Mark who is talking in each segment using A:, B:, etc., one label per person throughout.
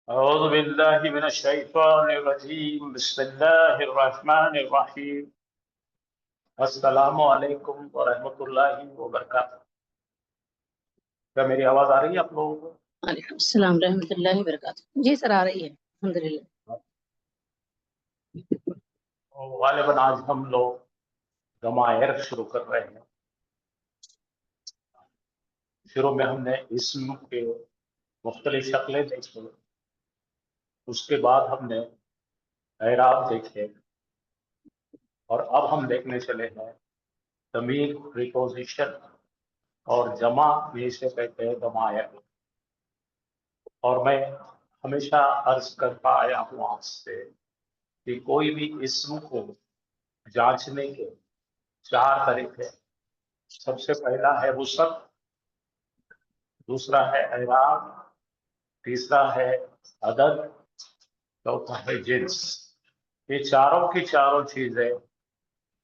A: أعوذ بالله من الشيطان الرجيم بسم الله الرحمن الرحيم السلام علیکم ورحمۃ اللہ وبرکاتہ۔ کیا میری آواز آ رہی ہے آپ لوگوں کو؟
B: وعلیکم السلام رحمۃ اللہ وبرکاتہ۔ جی سر، آ رہی ہے الحمدللہ۔
A: غالباً آج ہم لوگ ضمائر شروع کر رہے ہیں۔ شروع میں ہم نے اسم کے مختلف شکلیں دیکھی، اس کے بعد ہم نے اعراب دیکھے، اور اب ہم دیکھنے چلے ہیں ضمیر پریپوزیشن، اور جمع میں اسے کہتے ہیں ضمائر۔ اور میں ہمیشہ عرض کرتا آیا ہوں آپ سے کہ کوئی بھی اسم کو جانچنے کے 4 طریقے۔ سب سے پہلا ہے وصف، دوسرا ہے اعراب، تیسرا ہے عدد، چوتھا ہے جنس۔ یہ چاروں کی چاروں چیزیں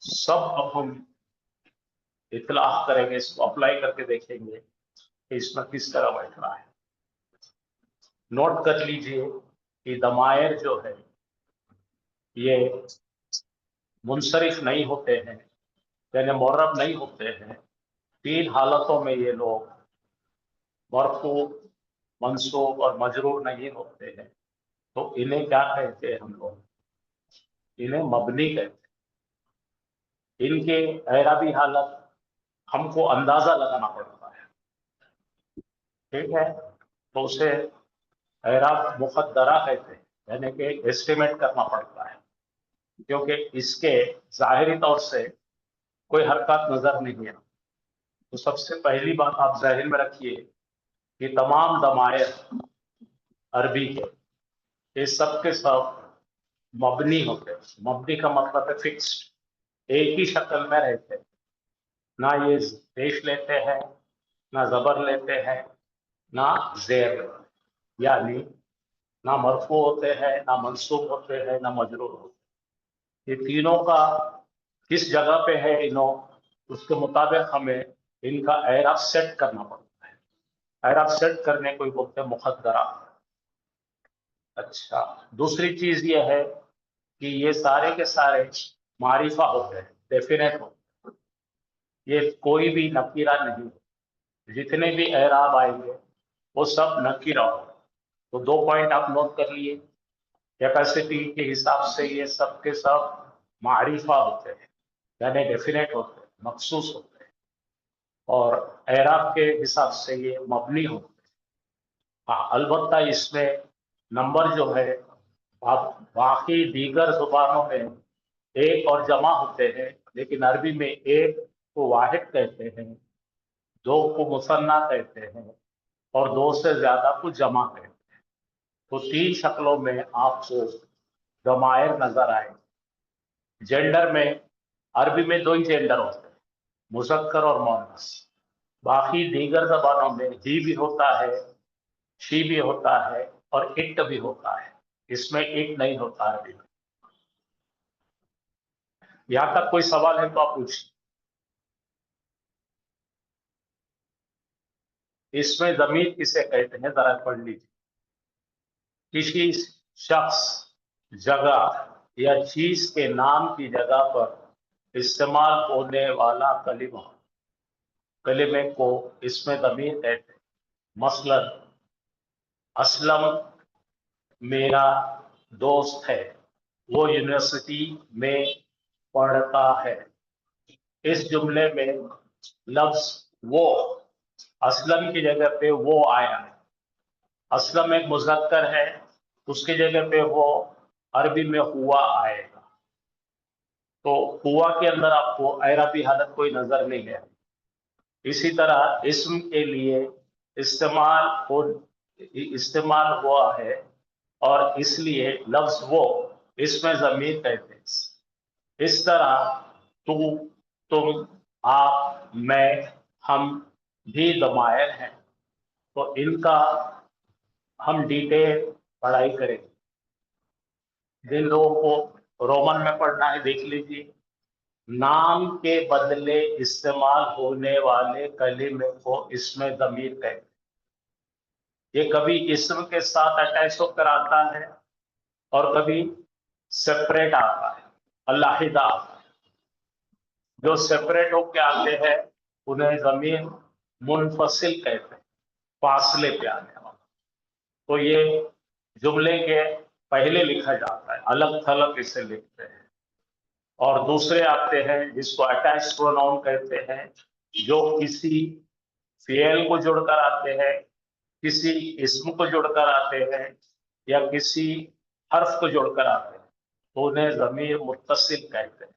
A: سب اب ہم اطلاق کریں گے، اس کو اپلائی کر کے دیکھیں گے کہ اس میں کس طرح بیٹھنا ہے۔ نوٹ کر لیجئے کہ ضمائر جو ہے یہ منصرف نہیں ہوتے ہیں، یعنی معرب نہیں ہوتے ہیں۔ 3 حالتوں میں یہ لوگ مرفوع، منصوب اور مجرور نہیں ہوتے ہیں، تو انہیں کیا کہتے ہیں؟ ہم لوگ انہیں مبنی کہتے ہیں۔ ان کے اعرابی حالت ہم کو اندازہ لگانا پڑتا ہے، ٹھیک ہے؟ تو اسے اعراب مقدرہ کہتے ہیں، یعنی کہ ایسٹیمیٹ کرنا پڑتا ہے، کیونکہ اس کے ظاہری طور سے کوئی حرکات نظر نہیں ہے۔ تو سب سے پہلی بات آپ ذہن میں رکھیے کہ تمام ضمائر عربی کے یہ سب کے سب مبنی ہوتے ہیں۔ مبنی کا مطلب ہے فکسڈ، ایک ہی شکل میں رہتے ہیں، نہ یہ پیش لیتے ہیں، نہ زبر لیتے ہیں، نہ زیر، یعنی نہ مرفوع ہوتے ہیں، نہ منصوب ہوتے ہیں، نہ مجرور ہوتے ہیں۔ یہ تینوں کا کس جگہ پہ ہے انہوں، اس کے مطابق ہمیں ان کا اعراب سیٹ کرنا پڑتا ہے۔ اعراب سیٹ کرنے کو بولتے ہیں مقدرہ۔ اچھا، دوسری چیز یہ ہے کہ یہ سارے کے سارے معرفہ ہوتے ہیں، ڈیفینیٹ ہوتے ہیں، یہ کوئی بھی نکیرہ نہیں۔ جتنے بھی اعراب آئیں گے وہ سب نکیرہ ہو۔ تو 2 پوائنٹ آپ نوٹ کر لیے۔ کیپیسٹی کے حساب سے یہ سب کے سب معرفہ ہوتے ہیں، یعنی ڈیفینیٹ ہوتے ہیں، مخصوص ہوتے ہیں، اور اعراب کے حساب سے یہ مبنی ہوتے ہیں۔ ہاں، البتہ اس میں نمبر جو ہے باقی دیگر زبانوں میں ایک اور جمع ہوتے ہیں، لیکن عربی میں ایک کو واحد کہتے ہیں، 2 کو مثنیٰ کہتے ہیں، اور 2 سے زیادہ کو جمع کہتے ہیں۔ تو 3 شکلوں میں آپ کو ضمائر نظر آئے۔ جینڈر میں عربی میں 2 ہی جینڈر ہوتے ہیں، مذکر اور مؤنث۔ باقی دیگر زبانوں میں ہی بھی ہوتا ہے، شی بھی ہوتا ہے، اور اٹ بھی ہوتا ہے۔ اس میں اٹ نہیں ہوتا عربی میں۔ یہاں تک کوئی سوال ہے تو آپ پوچھیں۔ اس میں ضمیر کسے کہتے ہیں ذرا پڑھ لیجیے۔ کسی شخص، جگہ یا چیز کے نام کی جگہ پر استعمال ہونے والا کلمے کو اس میں ضمیر کہتے ہیں۔ مثلا اسلم میرا دوست ہے، وہ یونیورسٹی میں پڑھتا ہے۔ اس جملے میں لفظ وہ، اسلم کی جگہ پہ وہ آیا ہے۔ اسلم ایک مذکر ہے، اس کی جگہ پہ وہ عربی میں ہوا آئے گا۔ تو ہوا کے اندر آپ کو اعرابی حالت کوئی نظر نہیں ہے۔ اسی طرح اسم کے لیے استعمال ہوا ہے، اور اس لیے لفظ وہ اس میں ضمیر کہتے ہیں۔ اس طرح تو، تم، آپ، میں، ہم بھی ضمائر ہیں۔ تو ان کا ہم ڈیٹیل پڑھائی کریں گے۔ جن لوگوں کو رومن میں پڑھنا ہے دیکھ لیجیے۔ نام کے بدلے استعمال ہونے والے کلمے کو اس میں ضمیر کہتے ہیں۔ یہ کبھی اسم کے ساتھ اٹیچ ہو کر آتا ہے اور کبھی سپریٹ آتا ہے، علیحدہ آتا ہے۔ جو سپریٹ ہو کے آتے ہیں انہیں ضمیر منفصل کہتے ہیں، فاصلے پہ آنے والا۔ تو یہ جملے کے پہلے لکھا جاتا ہے، الگ تھلگ اسے لکھتے ہیں۔ اور دوسرے آتے ہیں جس کو اٹیچ پروناؤن کہتے ہیں، جو کسی فعل کو جوڑ کر آتے ہیں، کسی اسم کو جوڑ کر آتے ہیں، یا کسی حرف کو جوڑ کر آتے ہیں، تو انہیں ضمیر متصل کہتے ہیں۔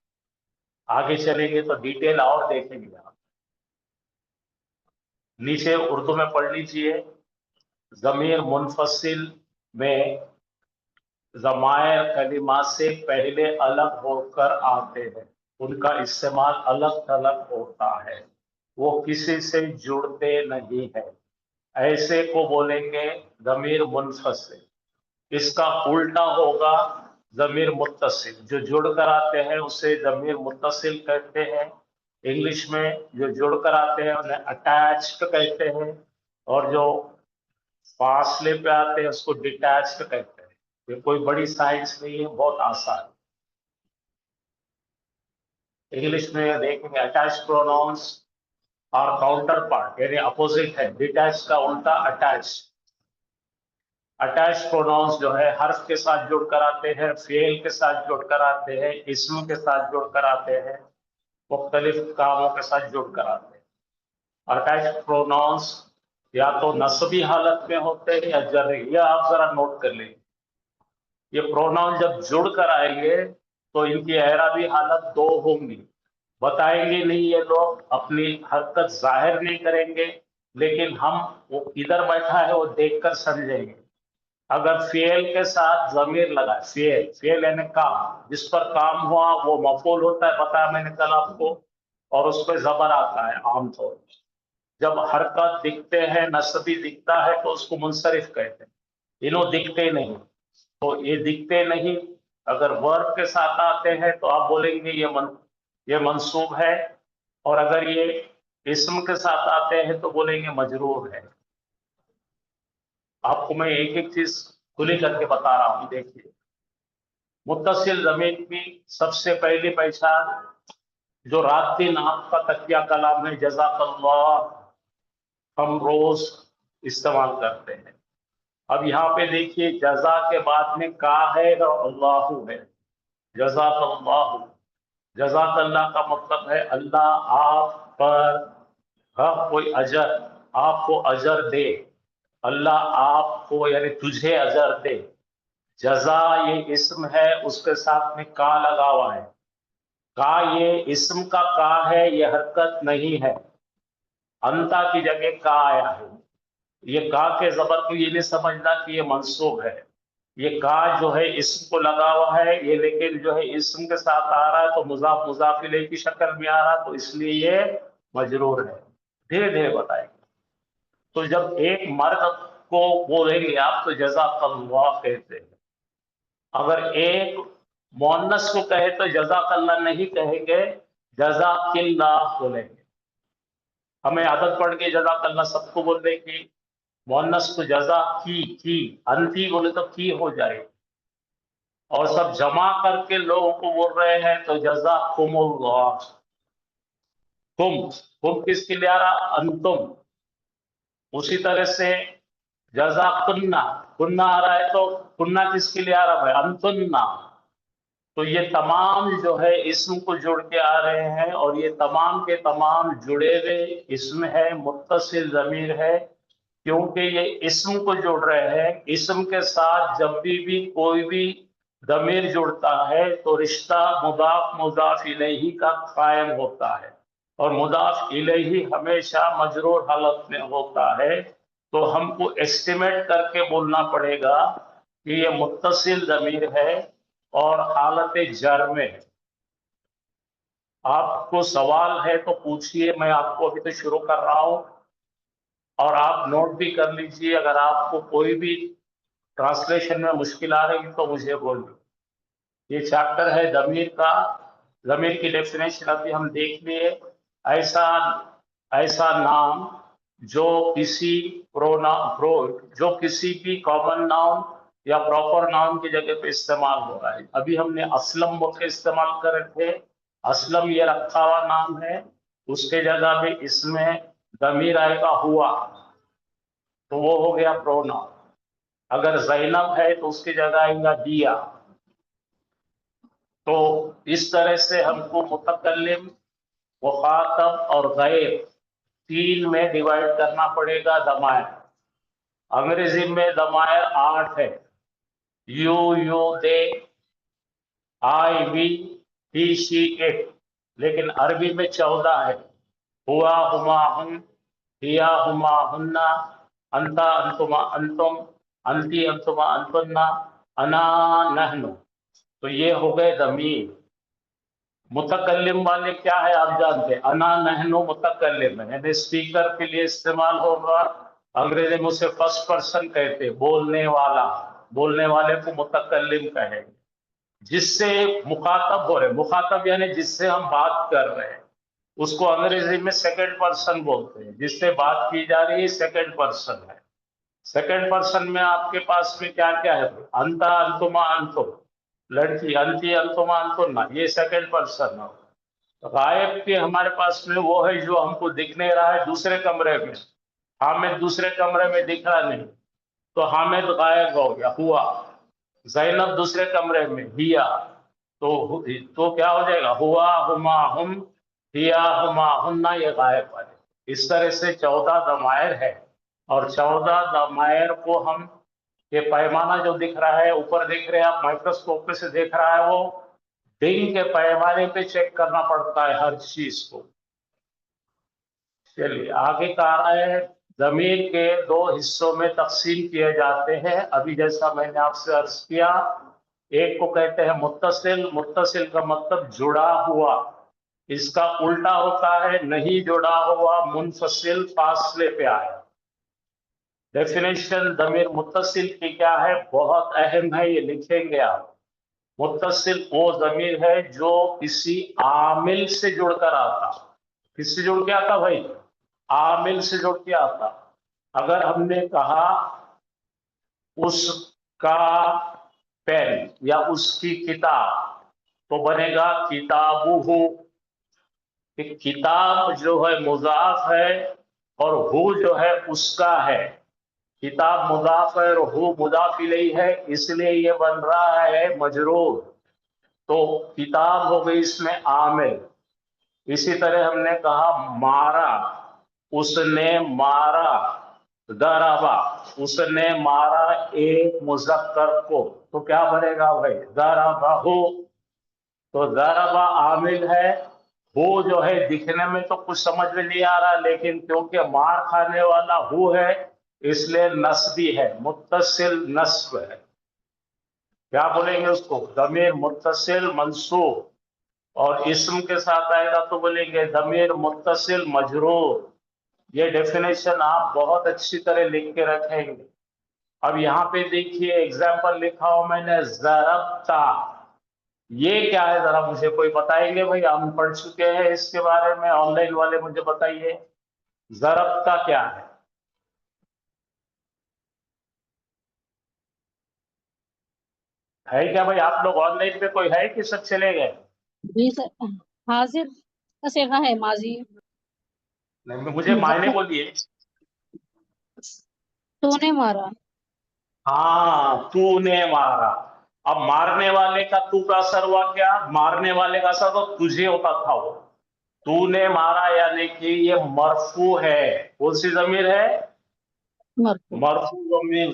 A: آگے چلیں گے تو ڈیٹیل اور دیکھیں گے آپ۔ نیچے اردو میں پڑھ لیجئے، ضمیر منفصل میں ضمائر کلمات سے پہلے الگ ہو کر آتے ہیں، ان کا استعمال الگ تھلگ ہوتا ہے، وہ کسی سے جڑتے نہیں ہیں۔ ایسے کو بولیں گے ضمیر منفصل۔ اس کا الٹا ہوگا ضمیر متصل، جو جڑ کر آتے ہیں اسے ضمیر متصل کہتے ہیں۔ انگلش میں جو جڑ کر آتے ہیں انہیں اٹیچڈ کہتے ہیں، اور جو فاصلے پہ آتے ہیں اس کو ڈیٹیچڈ کہتے ہیں۔ یہ کوئی بڑی سائنس نہیں ہے، بہت آسان۔ انگلش میں دیکھیں گے اٹیچ پروناؤنس اور کاؤنٹر پارٹ، یعنی اپوزٹ ہے۔ ڈیٹیچ کا الٹا اٹیچ۔ اٹیچ پروناؤنس جو ہے حرف کے ساتھ جڑ کر آتے ہیں، فعل کے ساتھ جڑ کر آتے ہیں، اسم کے ساتھ جڑ کر آتے ہیں، مختلف کاموں کے ساتھ جڑ کر آتے ہیں۔ اٹیچ پروناؤنس یا تو نصبی حالت میں ہوتے ہیں یا جرری۔ یہ آپ ذرا نوٹ کر لیں، یہ پروناؤن جب جڑ کر آئیں گے تو ان کی اعرابی حالت دو ہوں گی۔ بتائیں گے نہیں یہ لوگ، اپنی حرکت ظاہر نہیں کریں گے، لیکن ہم وہ ادھر بیٹھا ہے وہ دیکھ کر سمجھیں گے۔ اگر فعل کے ساتھ ضمیر لگا، فعل یعنی کام، جس پر کام ہوا وہ مفعول ہوتا ہے، بتایا میں نے کل آپ کو، اور اس پہ زبر آتا ہے عام طور پر۔ جب حرکت دکھتے ہیں، نصبی دکھتا ہے تو اس کو منصرف کہتے ہیں۔ انہوں دکھتے نہیں، تو یہ دکھتے نہیں اگر ورب کے ساتھ آتے ہیں تو آپ بولیں گے یہ منصوب ہے، اور اگر یہ اسم کے ساتھ آتے ہیں تو بولیں گے مجرور ہے۔ آپ کو میں ایک ایک چیز کھلی کر کے بتا رہا ہوں، دیکھیے۔ متصل ضمیر کی سب سے پہلی پہچان جو رات دن آپ کا تکیہ کلام ہے، جزاک اللہ، ہم روز استعمال کرتے ہیں۔ اب یہاں پہ دیکھیے جزا کے بعد میں کا ہے اور اللہ ہے، جزاک اللہ۔ جزاک اللہ کا مطلب ہے اللہ آپ پر کوئی اجر، آپ کو اجر دے، اللہ آپ کو یعنی تجھے اجر دے۔ جزا یہ اسم ہے، اس کے ساتھ میں کا لگا ہوا ہے۔ کا یہ اسم کا کا ہے، یہ حرکت نہیں ہے۔ انتا کی جگہ کا آیا ہے۔ یہ کا کے زبر کو یہ نہیں سمجھنا کہ یہ منصوب ہے۔ یہ کا جو ہے اسم کو لگا ہوا ہے، یہ لیکن جو ہے اسم کے ساتھ آ رہا ہے تو مضاف مضاف الیہ کی شکل میں آ رہا ہے، تو اس لیے یہ مجرور ہے۔ دھیرے دھیرے بتائیں گے۔ تو جب ایک مرد کو بولیں گے آپ تو جزاک اللہ کہتے ہیں۔ اگر ایک مؤنث کو کہے تو جزاک اللہ نہیں کہیں گے، جزاک اللہ بولیں گے۔ ہمیں عادت پڑ گئی جزاک اللہ سب کو بولنے کی، مؤنث کو جزا کی انتی بولے تو کی ہو جائے، اور سب جمع کر کے لوگوں کو بول رہے ہیں تو جزاکم اللہ۔ کم کس کے لیے آ رہا؟ انتم۔ اسی طرح سے جزا کنہ آ رہا ہے تو کنہ کس کے لیے آ رہا ہے؟ انتنا۔ تو یہ تمام جو ہے اسم کو جوڑ کے آ رہے ہیں، اور یہ تمام کے تمام جڑے ہوئے اسم ہے، متصل ضمیر ہے، کیونکہ یہ اسم کو جوڑ رہے ہیں۔ اسم کے ساتھ جب بھی کوئی بھی ضمیر جڑتا ہے تو رشتہ مضاف مضاف الیہ کا قائم ہوتا ہے، اور مضاف الیہ ہمیشہ مجرور حالت میں ہوتا ہے۔ تو ہم کو ایسٹیمیٹ کر کے بولنا پڑے گا کہ یہ متصل ضمیر ہے اور حالت جر میں ہے۔ آپ کو سوال ہے تو پوچھئے، میں آپ کو ابھی تو شروع کر رہا ہوں، اور آپ نوٹ بھی کر لیجئے۔ اگر آپ کو کوئی بھی ٹرانسلیشن میں مشکل آ رہی تو مجھے بولیے۔ یہ چیپٹر ہے ضمیر کا۔ ضمیر کی ڈیفینیشن ابھی ہم دیکھ لیے۔ ایسا نام जो किसी भी कॉमन नाउन या प्रॉपर नाउन की जगह पे इस्तेमाल हो रहा है। अभी हमने असलम बोल के इस्तेमाल कर रहे थे, असलम ये रखा हुआ नाम है, उसके जगह पे इसमें दमीर आएगा हुआ, तो वो हो गया प्रोनाउन। अगर जैनब है तो उसकी जगह आएगा दिया। तो इस तरह से हमको मुतकल्लिम, मुखातब और गैर तीन में डिवाइड करना पड़ेगा दमायर। अंग्रेजी में दमायर 8 है, you you they, I we, he she it, लेकिन अरबी में 14 है, हुआ हुमा हम, हिया हुमा हुन्ना, अंता अंतुमा अंतुम, अंती अंतुमा अंतुन्ना, अना नहनु। तो ये हो गए ज़मीर। मुतकल्लिम वाले क्या है आप जानते हैं, अना नहनु मुतकल्लिम है, यानी स्पीकर के लिए इस्तेमाल होगा। अंग्रेजी में उसे फर्स्ट पर्सन कहते हैं, बोलने वाला, बोलने वाले को मुतकल्लिम कहेंगे। जिससे मुखातब हो रहे, मुखातब यानी जिससे हम बात कर रहे हैं, उसको अंग्रेजी में सेकंड पर्सन बोलते हैं। जिससे बात की जा रही है सेकंड पर्सन है। सेकंड पर्सन में आपके पास में क्या क्या है, अंता अंतुमा अंतुम, लड़की, अंती अंतुमा अंतुन्ना, ये सेकंड पर्सन है। गायब के हमारे पास में वो है जो हमको दिख नहीं रहा है दूसरे कमरे में, हामिद दूसरे कमरे में दिख रहा नहीं, तो हामिद गायब हो गया, हुआ। जैनब दूसरे कमरे में, हिया, तो क्या हो जाएगा, हुआ हुमा हम, हिया हुमा हुन्ना, ये गायब वाले। इस तरह से 14 दमायर है, और 14 दमायर को हम, ये पैमाना जो दिख रहा है ऊपर देख रहे हैं आप, माइक्रोस्कोप से देख रहा है, वो दिन के पैमाने पे चेक करना पड़ता है हर चीज को। चलिए आगे का आ रहा है, जमीर के दो हिस्सों में तकसीम किए जाते हैं। अभी जैसा मैंने आपसे अर्ज किया, एक को कहते हैं मुत्तसिल, मुत्तसिल का मतलब जुड़ा हुआ। इसका उल्टा होता है नहीं जुड़ा हुआ, मुनफसिल, फासले पे आया। डेफिनेशन दमीर मुत्तसिल की क्या है, बहुत अहम है, ये लिखेंगे आप। मुत्तसिल वो जमीर है जो किसी आमिल से जुड़कर आता। किससे जुड़ के आता भाई, आमिल से जुड़ के आता। अगर हमने कहा उसका पेन या उसकी किताब, तो बनेगा किताबुहु। कि किताब जो है मुजाफ है, और हु जो है उसका है। किताब मुजाफ है और हु मुजाफ इलैहि है, इसलिए ये बन रहा है मजरूर। तो किताब हो गई इसमें आमिल। इसी तरह हमने कहा मारा, उसने मारा, दराबा, उसने मारा एक मुजक्कर को, तो क्या बनेगा भाई, दराबाहु। तो दराबा आमिल है, वो जो है दिखने में तो कुछ समझ में नहीं आ रहा, लेकिन क्योंकि मार खाने वाला हु है इसलिए नस्बी है, मुत्तसिल नस्ब है। क्या बोलेंगे उसको, दमीर मुत्तसिल मंसूब। और इस्म के साथ आएगा तो बोलेंगे दमीर मुत्तसिल मजरूर। ये डेफिनेशन आप बहुत अच्छी तरह लिख के रखेंगे। अब यहाँ पे देखिए एग्जाम्पल लिखा हो मैंने, ज़रबता, ये क्या है जरा मुझे कोई बताएंगे भाई, हम पढ़ चुके हैं इसके बारे में, ऑनलाइन वाले मुझे बताइए, ज़रबता क्या है क्या भाई, आप लोग ऑनलाइन पे कोई है कि सब चले गए।
B: जी सर, हाजिर का सेगा है माजी।
A: नहीं मुझे मायने बोलिए।
B: तूने मारा।
A: हाँ, तूने मारा। अब मारने वाले का तू का असर हुआ क्या, मारने वाले का असर तो तुझे होता था वो। तूने मारा यानी कि ये मरफू है, कौन सी जमीर है,
B: मरफू।
A: मरफू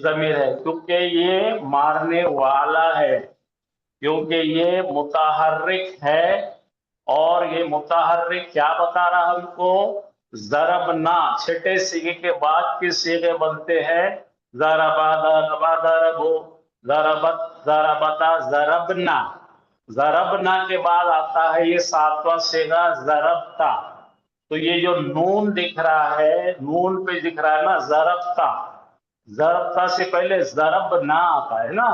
A: जमीर है, क्योंकि ये मारने वाला है, क्योंकि ये मुताहर्रिक है। और ये मुताहर्रिक क्या बता रहा हमको, जरबना, छठे सीगे के बाद के सीगे बनते हैं, जरबा दरबा दरबो, जरबत जरबता जरबना। जरबना के बाद आता है ये सातवां सीगा जरबता। तो ये जो नून दिख रहा है, नून पे दिख रहा है ना जरबता, जरबता से पहले जरबना आता है ना,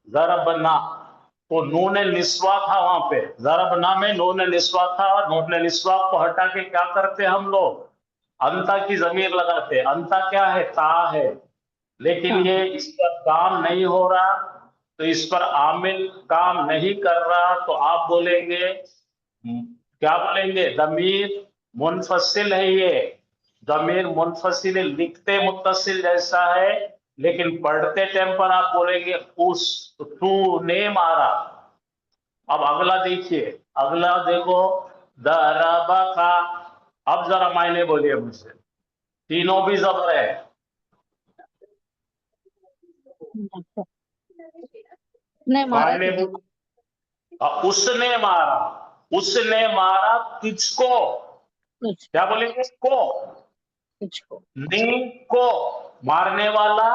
A: जरबना। तो नून निस्वा था वहां पे, जरबना में नून निस्वा था। नून निस्वा को हटा के क्या करते हम लोग, अंता की जमीर लगाते, अंता क्या है, ता है, लेकिन ये इस पर काम नहीं हो रहा, तो इस पर आमिल काम नहीं कर रहा, तो आप बोलेंगे, क्या बोलेंगे, दमीर मुनफसिल है ये, दमीर मुनफसिल है, लिखते मुत्तसिल जैसा है, लेकिन पढ़ते टाइम पर आप बोलेंगे उस, तूने मारा। अब अगला देखिए, अगला देखो, दरबा का, अब जरा मायने बोलिए मुझसे, तीनों भी जबर है,
B: नहीं मारा
A: मायने
B: तुझे।
A: बोलिए। उसने मारा, उसने मारा तुझको,
B: तुझ
A: क्या बोलेंगे, को,
B: तुझको।
A: नी को, मारने वाला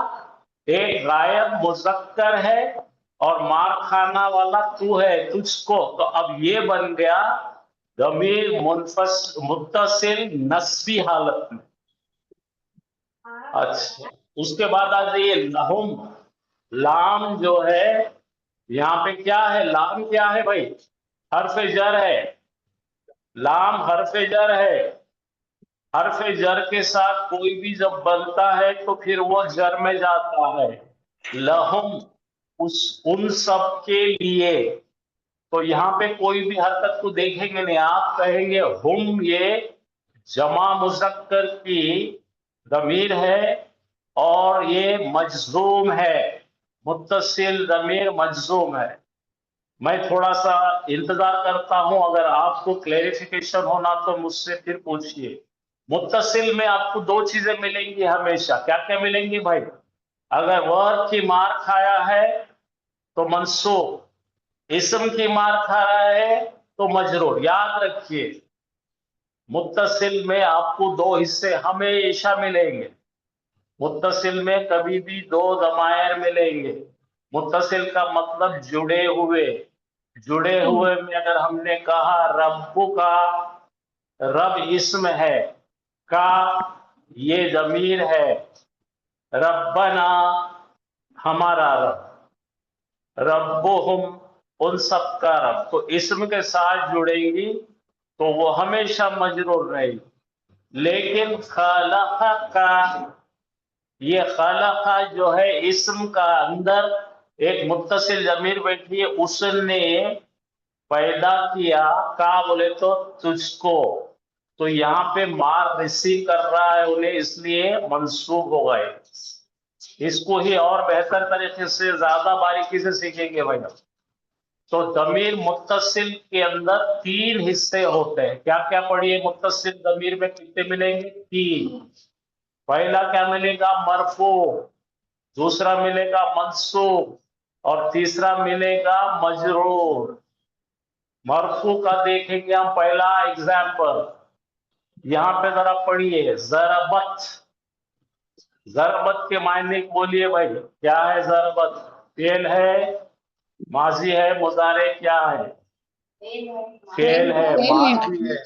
A: एक गायब मुजक्कर है और मार खाना वाला तू है, तुझको, तो अब ये बन गया दमीर मुत्तसिल नस्बी हालत में। अच्छा, उसके बाद आ जाइए लहुम, लाम जो है, यहाँ पे क्या है, लाम क्या है भाई, हर्फ जर है, लाम हर्फ जर है, हर्फ जर के साथ कोई भी जब बनता है तो फिर वो जर में जाता है, लहुम, उस, उन सब के लिए, तो यहाँ पे कोई भी हरकत को देखेंगे नहीं, आप कहेंगे हुम, ये जमा मुजक्कर की दमीर है और ये मजजूम है, मुत्तसिल दमीर मजजूम है। मैं थोड़ा सा इंतजार करता हूं, अगर आपको क्लेरिफिकेशन होना तो मुझसे फिर पूछिए। मुत्तसिल में आपको दो चीजें मिलेंगी हमेशा, क्या क्या मिलेंगी भाई, अगर वर्ब की मार खाया है तो मंसूब, इस्म की मार खा रहा है तो मजरूर। याद रखिए, मुत्तसिल में आपको दो हिस्से हमेशा मिलेंगे, मुत्तसिल में कभी भी दो दमायर मिलेंगे। मुत्तसिल का मतलब जुड़े हुए, जुड़े हुए में अगर हमने कहा रब्बु का, रब इस्म है, का ये जमीर है, रब्बना हमारा रब, रब्बुहुम उन सब का रब, तो इस्म के साथ जुड़ेंगी तो वो हमेशा मजरूर रहेगी। लेकिन खलका का, ये खलका जो है इस्म का अंदर एक मुत्तसिल जमीर बैठी है, उसने पैदा किया, का बोले तो तुझको, तो यहाँ पे मार रिसीव कर रहा है उन्हें, इसलिए मंसूब हो गए। इसको ही और बेहतर तरीके से ज्यादा बारीकी से सीखेंगे भाई। तो दमीर मुत्तसिल के अंदर तीन हिस्से होते हैं, क्या क्या पढ़िए, मुत्तसिल दमीर में कितने मिलेंगे, तीन। पहला क्या मिलेगा, मरफू, दूसरा मिलेगा मंसूब और तीसरा मिलेगा मजरूर। मरफू का देखेंगे हम पहला एग्जाम्पल, यहां पे जरा पढ़िए, जरबत, जरबत के मायने बोलिए भाई, क्या है जरबत, फेल है, माजी है, मुजारे क्या है, फेल है, माजी है,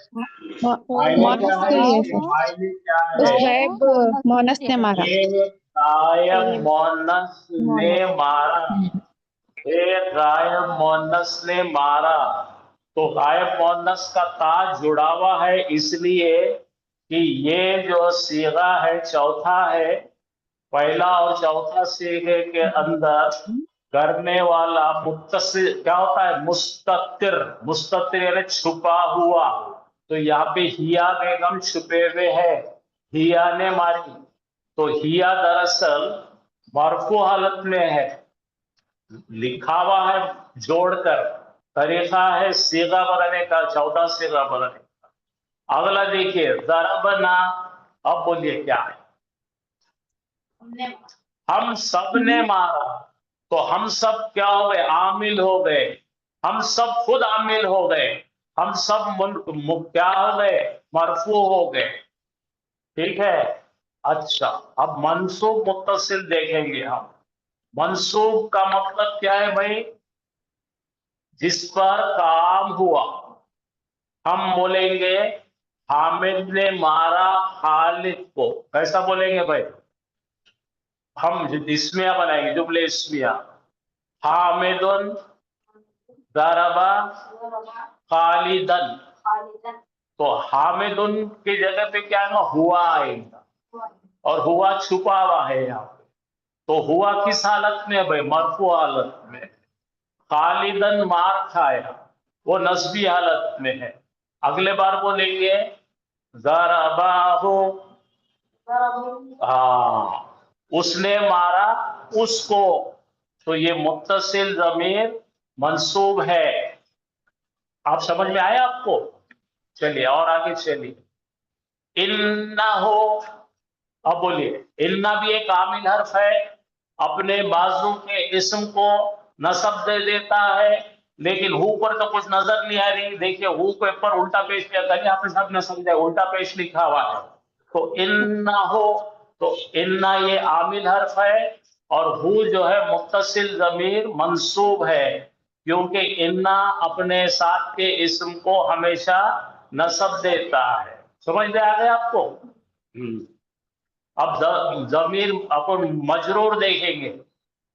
A: मायने क्या
C: मोनस
A: है
C: के लिए
A: इसके,
C: सर,
A: मायने क्या
C: उस
A: है,
C: गायब मोनस ने मारा।
A: ये गायब मोनस ने मारा, एक गायब मोनस ने मारा, तो गायब मोनस का ताज जुड़ा हुआ है, इसलिए कि ये जो सीगा है चौथा है, पहला और चौथा सीगे के अंदर करने वाला मुत्तसिल क्या होता है, मुस्ततिर, मुस्ततिर यानी छुपा हुआ, तो यहाँ पे हिया बेगम छुपे हुए है, हिया ने मारी, तो हिया दरअसल मरफू हालत में है, लिखा हुआ है जोड़कर, तरीका है सीगा बनाने का, 14 सीगा बनाने का। अगला देखिए जरबना, अब बोलिए क्या है, हम सब ने मारा, तो हम सब क्या हो गए, आमिल हो गए, हम सब खुद आमिल हो गए, हम सब क्या हो गए, मरफू हो गए, ठीक है। अच्छा, अब मंसूब मुत्तसिल देखेंगे हम, मंसूब का मतलब क्या है भाई, जिस पर काम हुआ, हम बोलेंगे हामिद ने मारा खालिद को, कैसा बोलेंगे भाई, हम इस्मिया बनाएंगे, जुमले इस्मिया, हामिदुन दरबा खालिदन, تو حامدن کی جگہ پہ کیا ہے ہوا آئے گا اور ہوا چھپا ہوا ہے یہاں پہ. تو ہوا کس حالت میں ہے بھائی؟ مرفوع حالت میں. خالدن مار کھایا وہ نصبی حالت میں ہے. اگلے بار بولیں گے ضرباہو، ہاں اس نے مارا اس کو. تو یہ متصل ضمیر منصوب ہے. آپ سمجھ میں آئے آپ کو؟ چلیے اور آگے چلیے. انہو، اب بولیے انہ بھی ایک عامل حرف ہے، اپنے بازو کے اسم کو نصب دے دیتا ہے، لیکن ہو پر تو کچھ نظر نہیں آ رہی. دیکھیے ہو کے اوپر الٹا پیش کیا کریے، آپ سب نے سمجھا الٹا پیش لکھا ہوا ہے. تو انہ ہو، تو انہ یہ عامل حرف ہے اور ہو جو ہے متصل ضمیر منصوب ہے، کیونکہ انہ اپنے ساتھ کے اسم کو ہمیشہ نصب دیتا ہے. سمجھ میں آ گیا آپ کو؟ اب ضمیر اپن مجرور دیکھیں گے.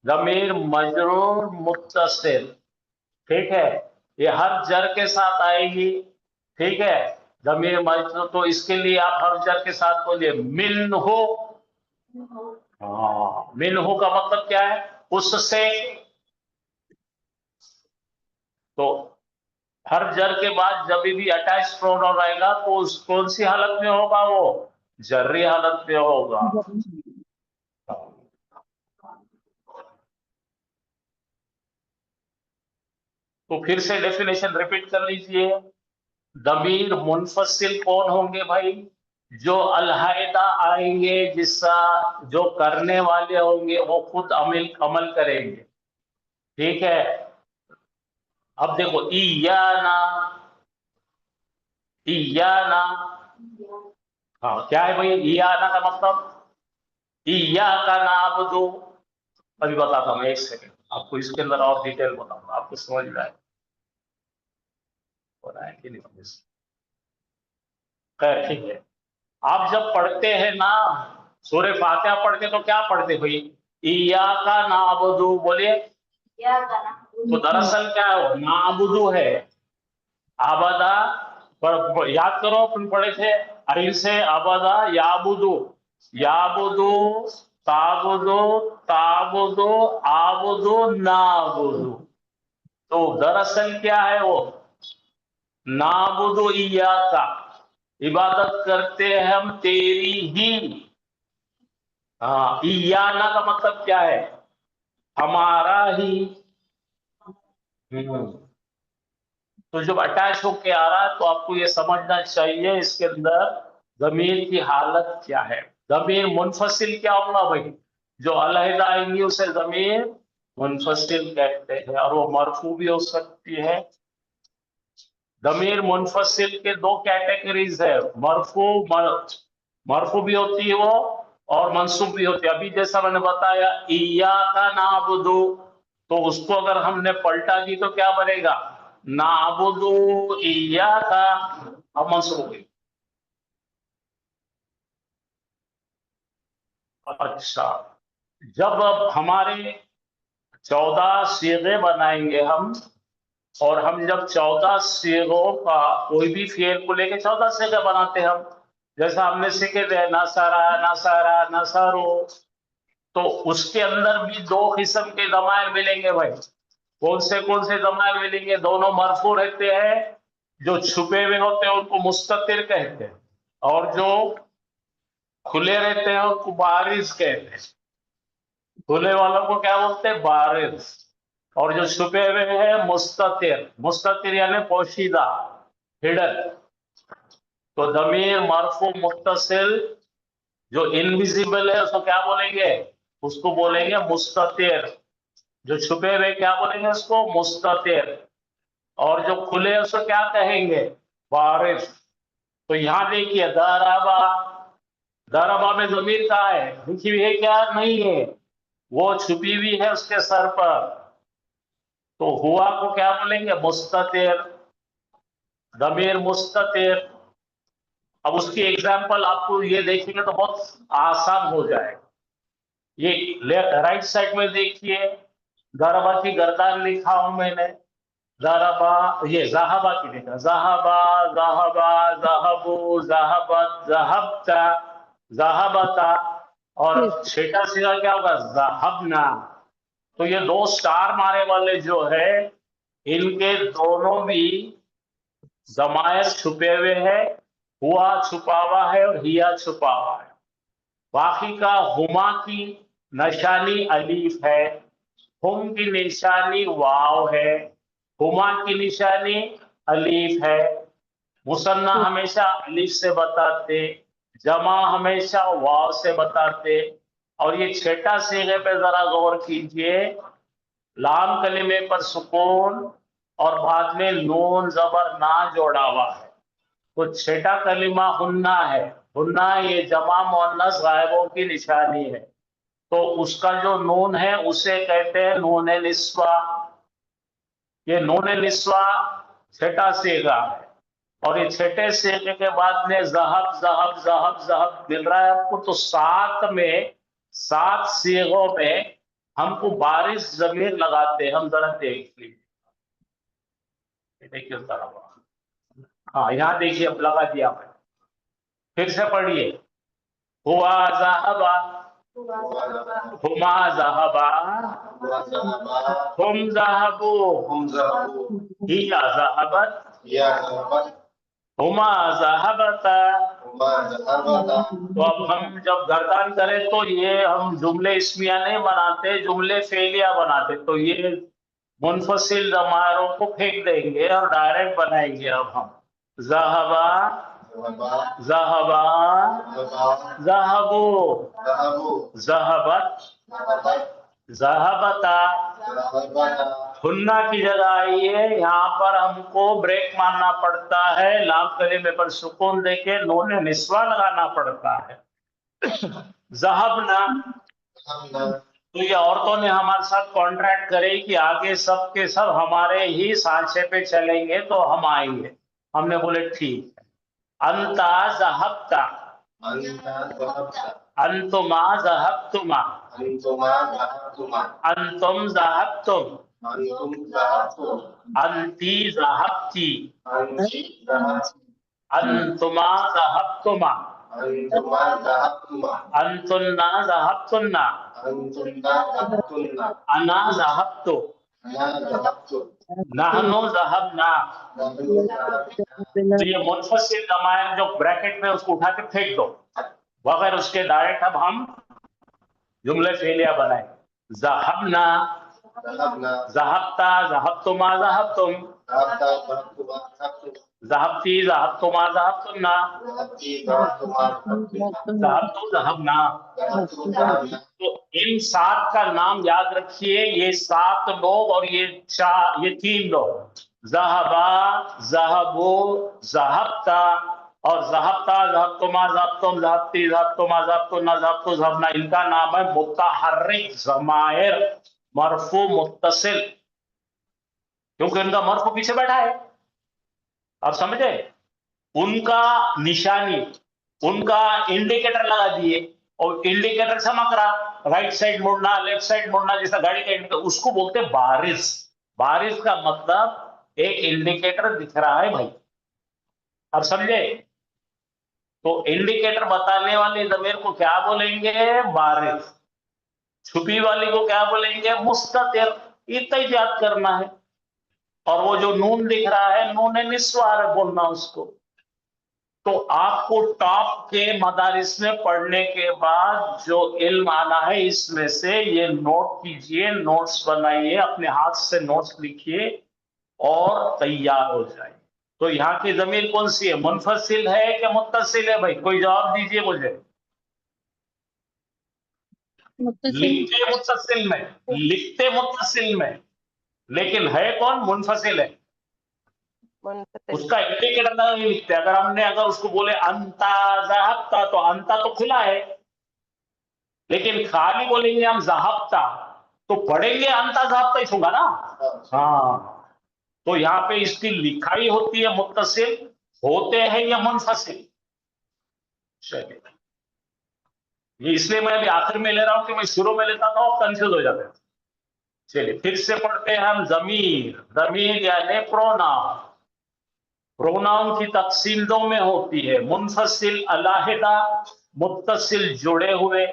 A: ضمیر مجرور متصل، ٹھیک ہے، یہ ہر جر کے ساتھ آئے گی. ٹھیک ہے، ضمیر مجرور، تو اس کے لیے آپ ہر جر کے ساتھ بولیے من ہو. ہاں من ہو کا مطلب کیا ہے؟ اس سے. تو ہر جر کے بعد جب بھی اٹیچ پروناؤن آئے گا تو اس کون سی حالت میں ہوگا؟ وہ جرری حالت میں ہوگا. تو پھر سے ڈیفینیشن ریپیٹ کر لیجئے. ضمیر منفصل کون ہوں گے بھائی؟ جو علیحدہ آئیں گے، جس کا جو کرنے والے ہوں گے وہ خود عمل کریں گے. ٹھیک ہے، اب دیکھو ایانا، ایانا، ہاں کیا ہے بھائی ایانا کا مطلب؟ ایاکا نعبدو. ابھی بتاتا ہوں، ایک سیکنڈ آپ کو اس کے اندر اور ڈیٹیل بتاؤں گا، آپ کو سمجھ میں آئے کہ نہیں. خیر ٹھیک ہے. آپ جب پڑھتے ہیں نا سورہ فاتحہ پڑھتے تو کیا پڑھتے بھائی؟ ایاکا نعبدو بولیے. تو دراصل کیا ہے؟ نعبدو ہے. آبادا یاد کرو، اپن پڑھے تھے عین سے آبادا یعبدو، یعبدو تعبدو تعبدو آبدو نعبدو. تو دراصل کیا ہے وہ؟ نعبدو ایاکا، عبادت کرتے ہیں ہم تیری ہی. ہاں ایانا کا مطلب کیا ہے؟ ہمارا ہی. تو جب اٹیچ ہو کے آ رہا ہے تو آپ کو یہ سمجھنا چاہیے اس کے اندر ضمیر کی حالت کیا ہے. ضمیر منفصل کیا ہوگا بھائی؟ جو علیحدہ آئیں گی اسے ضمیر منفصل کہتے ہیں، اور وہ مرفوع بھی ہو سکتی ہے. ضمیر منفصل کے دو کیٹیگریز ہے، مرفوع بھی ہوتی ہے وہ اور منصوب بھی ہوتی ہے. ابھی جیسا میں نے بتایا ایاکا نعبدو، تو اس کو اگر ہم نے پلٹا دی تو کیا بنے گا؟ نعبدو ایاکا، اب منصوب ہو گئی. اچھا، جب اب ہمارے 14 صیغے بنائیں گے ہم، اور ہم جب 14 صیغوں کا کوئی بھی فعل کو لے کے 14 صیغے بناتے ہیں ہم، جیسا ہم نے سیکھے تھے نصرا نصرا نصرو، تو اس کے اندر بھی دو قسم کے ضمائر ملیں گے بھائی. کون سے ضمائر ملیں گے؟ دونوں مرفوع رہتے ہیں، جو چھپے ہوئے ہوتے ہیں ان کو مستتر کہتے ہیں، اور جو کھلے رہتے ہیں ان کو بارز کہتے ہیں. کھلے والوں کو کیا بولتے ہیں؟ بارز. اور جو چھپے ہوئے ہیں مستتر. مستتر یعنی پوشیدہ، ہڈن. تو ضمیر مرفوع متصل جو انویزیبل ہے اس کو کیا بولیں گے؟ اس کو بولیں گے مستتر. جو چھپے ہوئے کیا بولیں گے؟ اس کو مستتر. اور جو کھلے اس کو کیا کہیں گے؟ بارز. تو یہاں دیکھیے ضربا، ضربا میں ضمیر کہاں ہے؟ لکھی ہوئی ہے کیا؟ نہیں ہے، وہ چھپی ہوئی ہے اس کے سر پر. تو ہوا کو کیا بولیں گے؟ مستتر. ضمیر مستتر. اب اس کی ایگزامپل آپ کو یہ دیکھیں گے تو بہت آسان ہو جائے گا. یہ رائٹ سائڈ میں دیکھیے ضربا کی گردان لکھا ہوں میں نے، ضربا یہ ذہبا کی دیکھا ذہبا ذہبا ذہبو ذہبت ذہبتا ذہبتا اور چھٹا سیگا کیا ہوگا ذہبنا. تو یہ دو سٹار مارے والے جو ہے ان کے دونوں بھی ضمائر چھپے ہوئے ہیں. ہوا چھپا ہوا ہے اور ہیا چھپا ہوا ہے. باقی کا ہما کی نشانی الف ہے, ہم کی نشانی واو ہے, ہما کی نشانی الف ہے. مثنیٰ ہمیشہ الف سے بتاتے, جمع ہمیشہ واو سے بتاتے. اور یہ چھٹا صیغے پہ ذرا غور کیجئے, لام کلمے پر سکون اور بعد میں نون زبر نہ جوڑا ہوا ہے. تو چھٹا کلمہ ہننا ہے. ہننا یہ جمع مؤنث غائبوں کی نشانی ہے. تو اس کا جو نون ہے اسے کہتے ہیں نون نسوہ. یہ نون نسوہ چھٹا صیغہ ہے. اور یہ چھٹے صیغے کے بعد میں ذہب ذہب ذہب ذہب مل رہا ہے آپ کو. تو سات صیغوں میں ہم کو بارش ضمیر لگاتے ہیں. ہم ذرا دیکھ لیجیے, دیکھیے ہاں یہاں دیکھیے اب لگا دیا میں. پھر سے پڑھیے, ہوا ذہبا ہما ذہبا ہم ذہبو ہیا ذہبت ہما ذہبتا. تو اب ہم جب گردان کریں تو یہ ہم جملے اسمیہ نہیں بناتے, جملے فعلیہ بناتے. تو یہ منفصل ضمائروں کو پھینک دیں گے اور ڈائریکٹ بنائیں گے. اب ہم ذہبا ذہبا ذہبو ذہبت ذہبتا. ہننا کی جگہ آئیے, یہاں پر ہم کو بریک مارنا پڑتا ہے, لام کلمے پر سکون دے کے نون نسوہ لگانا پڑتا ہے. ذہبنا. تو یہ عورتوں نے ہمارے ساتھ کانٹریکٹ کرے کہ آگے سب کے سب ہمارے ہی سانچے پہ چلیں گے تو ہم آئیں گے. ہم نے بولے ٹھیک ہے. انتا ذہبتا انتما ذہبتما انتم ذہبتم انتی ذہبتی انتما ذہبتما انتنا ذہبتنا انا ذہبتو نحنو ذہبنا. تو یہ منفصل ضمائر جو بریکٹ میں اس کو اٹھا کے پھینک دو, بغیر اس کے ڈائریکٹ اب ہم جملے فعلیہ بنائیں. ذہبنا ذہبتا ذہبتما ذہبتم ذہبتی ذہبتما ذہبتنا ذہبتو ذہبنا. تو ان سات کا نام یاد رکھیے, یہ 7 لوگ اور یہ 3 لوگ, ذہبا ذہبو ذہبتا اور ذہبتا ذہبتما ذہبتم ذہبتی ذہبتما ذہبتنا ذہبتو ذہبنا. ان کا نام ہے متحرک ضمائر مرفوع متصل, کیونکہ ان کا مرفوع پیچھے بیٹھا ہے. آپ سمجھے, ان کا نشانی, ان کا انڈیکیٹر لگا دیے, اور انڈیکیٹر سمجھ رہا, رائٹ سائڈ مڑنا لیفٹ سائڈ مڑنا جیسا گاڑی کا انڈیکیٹر, اس کو بولتے بارش. بارش کا مطلب ایک انڈیکیٹر دکھ رہا ہے بھائی. اب سمجھے, تو انڈیکیٹر بتانے والے ضمیر کو کیا بولیں گے بارش, چھپی والی کو کیا بولیں گے مستتر. اتنا ہی یاد کرنا ہے. اور وہ جو نون دکھ رہا ہے نون نسوہ بولنا اس کو. تو آپ کو ٹاپ کے مدارس میں پڑھنے کے بعد جو علم آنا ہے اس میں سے یہ نوٹ کیجئے, نوٹس بنائیے, اپنے ہاتھ سے نوٹس لکھیے اور تیار ہو جائے. تو یہاں کی ضمیر کون سی ہے, منفصل ہے کہ متصل ہے بھائی, کوئی جواب دیجئے مجھے. لکھتے متصل میں لیکن ہے کون منفصل ہے. اس کا انڈیکیٹر نہیں لکھتے. اگر اس کو بولے انتا ذہبتا تو انتا تو کھلا ہے, لیکن خالی بولیں گے ہم ذہبتا تو پڑھیں گے انتا ذہبتا ہی ہوگا نا. ہاں, تو یہاں پہ اس کی لکھائی ہوتی ہے متصل, ہوتے ہیں یا منفصل. چلیے, یہ اس لیے میں ابھی آخر میں لے رہا ہوں کہ میں شروع میں لیتا تھا اور کنفیوز ہو جاتے. चलिए फिर से पढ़ते हैं हम ज़मीर। ज़मीर यानी प्रोनाउन। प्रोनाउन की तकसीम दो में होती है, मुनफसिल अलहदा, मुत्तसिल जुड़े हुए।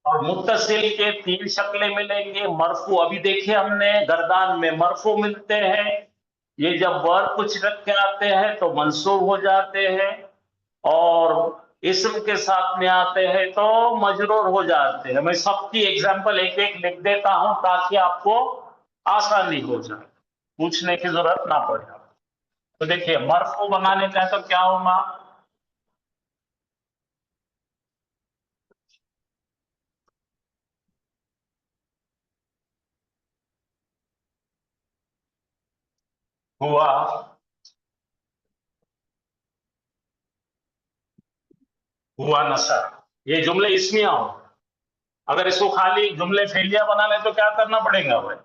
A: और मुत्तसिल के 3 शक्लें मिलेंगे। मरफू, अभी देखिए हमने गर्दान में मरफू मिलते हैं, ये जब वर्ब कुछ रख के आते हैं तो मंसूब हो जाते हैं, और इस्म के साथ में आते हैं तो मजरूर हो जाते हैं। मैं सबकी एग्जांपल एक एक लिख देता हूं ताकि आपको आसानी हो जाए, पूछने की जरूरत ना पड़े। तो देखिए मरफू बनाने का है तो क्या होगा, हुआ, हुआ नसर। ये जुमले इसमिया हो। अगर इसको खाली जुमले फेलिया बनाने तो क्या करना पड़ेगा भाई,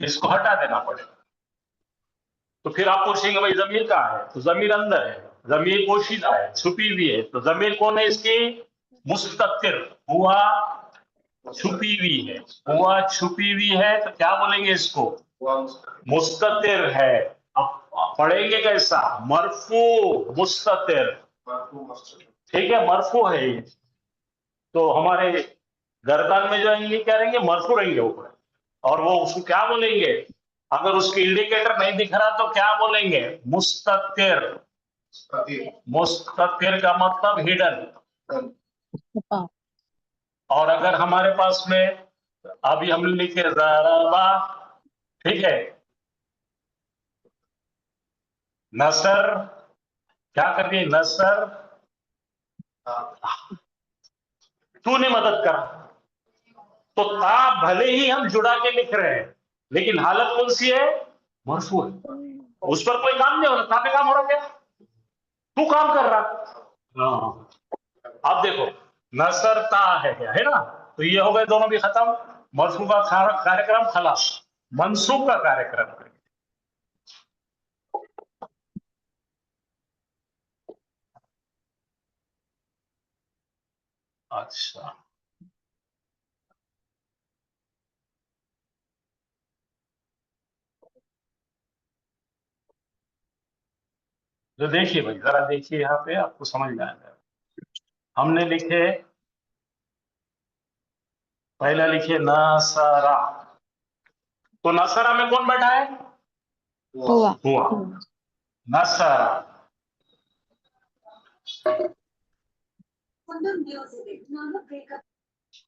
A: इसको हटा देना पड़ेगा। तो फिर आप पूछेंगे भाई जमीर कहाँ है, तो जमीर अंदर है, जमीर पोशीदा है, छुपी हुई है। तो जमीर कौन है इसकी, मुस्ततिर, हुआ छुपी हुई है, हुआ छुपी हुई है, तो क्या बोलेंगे इसको, मुस्ततिर है। अब पढ़ेंगे कैसा, मरफू मुस्ततिर, ठीक है, मरफू है ये। तो हमारे गर्दन में जो आएंगे क्या रहेंगे, मरफू रहेंगे ऊपर। और वो उसको क्या बोलेंगे, अगर उसके इंडिकेटर नहीं दिख रहा तो क्या बोलेंगे, मुस्ततिर। मुस्ततिर का मतलब हिडन। और अगर हमारे पास में अभी हम लिखे ज़राबा, ठीक है, नसर, क्या कर दिए, नसर, तूने मदद करा। तो ता भले ही हम जुड़ा के लिख रहे हैं, लेकिन हालत कौन सी है, मरफू है, उस पर कोई काम नहीं हो रहा, ता पे काम हो रहा, क्या तू काम कर रहा। हाँ, अब देखो नसरता है ना, तो ये हो गए दोनों भी खत्म। मरफू का कार्यक्रम खलास, मंसूब का कार्यक्रम। अच्छा, तो देखिए भाई, जरा देखिए यहाँ पे आपको समझ में आएगा। हमने लिखे, पहला लिखिए नसरा, तो नसरा में कौन बैठा है,
C: हुआ।
A: हुआ, नसरा।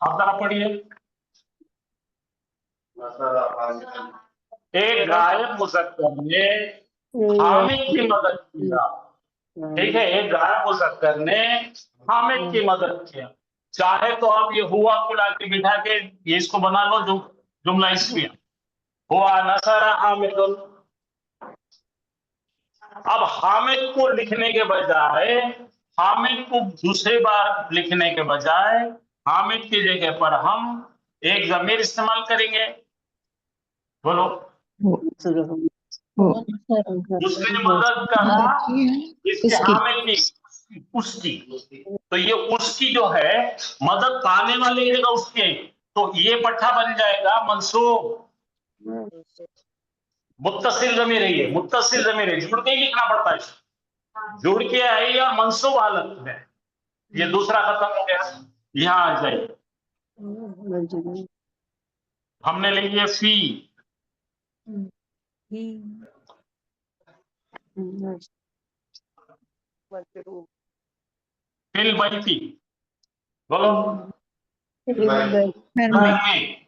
A: आप जरा पढ़िए, एक गायब मुज़क्कर ने हामिद की मदद किया, ठीक है, एक गायब मुज़क्कर ने हामिद की मदद किया। चाहे तो आप ये हुआ को लाके बिठा के ये इसको बना लो, जो जुमला इसमें हुआ नसरा हामिदुन। अब हामिद को लिखने के बजाय, हामिद को दूसरी बार लिखने के बजाय, हामिद की जगह पर हम एक ज़मीर इस्तेमाल करेंगे। बोलो, उसने मदद करा इसके
C: इसकी।
A: हामिद की, उसकी। तो ये उसकी जो है मदद पाने वाले की जगह उसके, तो ये पट्टा बन जाएगा मंसूब। मुत्तसिल ज़मीर है, ये मुत्तसिल ज़मीर है, जुड़ के ही लिखना पड़ता है, जुड़ के आई और मंसूब हालत में। ये दूसरा खत्म हो गया, यहाँ आ जाइए, हमने लिख लिया फी, फिल बैती, बोलो,
C: घर
A: घर
C: में।
A: में।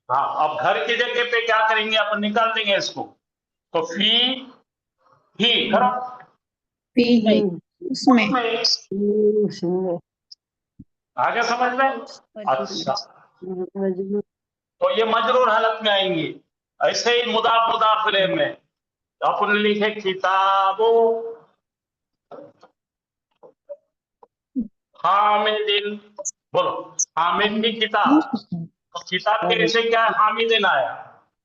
A: हाँ, अब घर की जगह पे क्या करेंगे, अपन निकाल देंगे इसको, तो फी ही करो,
C: पी है उसमें।
A: उसमें आगे समझ में। अच्छा, तो ये मजरूर हालत में आएंगी। ऐसे ही मुदाफ मुदाफ इलैह में अपन लिखे किताबो हामिदिन, बोलो, हामिद की किताब, तो किताब के नीचे क्या है, हामिदिन आया,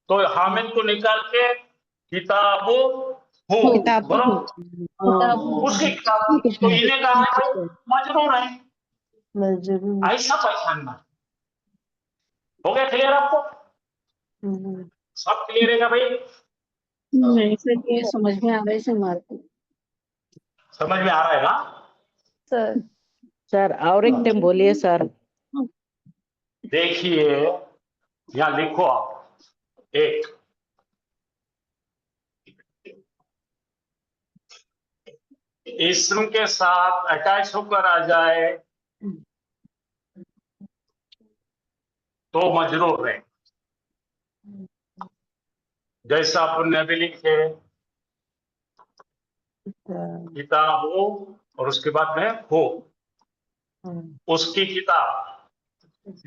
A: तो हामिद को निकाल के किताबो हो,
C: किताब
A: बोलो, उसकी किताब। तो इन्हें कहा है भाई मजरूर है, ऐसा पहचानना। हो गया क्लियर आपको। सब क्लियर है क्या भाई?
B: नहीं सर, ये समझ में आ रहा है सर मार्क।
A: समझ में आ रहा है ना?
C: सर
D: सर और एक टाइम बोलिए सर।
A: देखिए यहाँ लिखो आप, एक इसम के साथ अटैच होकर आ जाए तो मजरूर है। जैसा अपन ने अभी लिखे किताब हो और उसके बाद में हो, उसकी किताब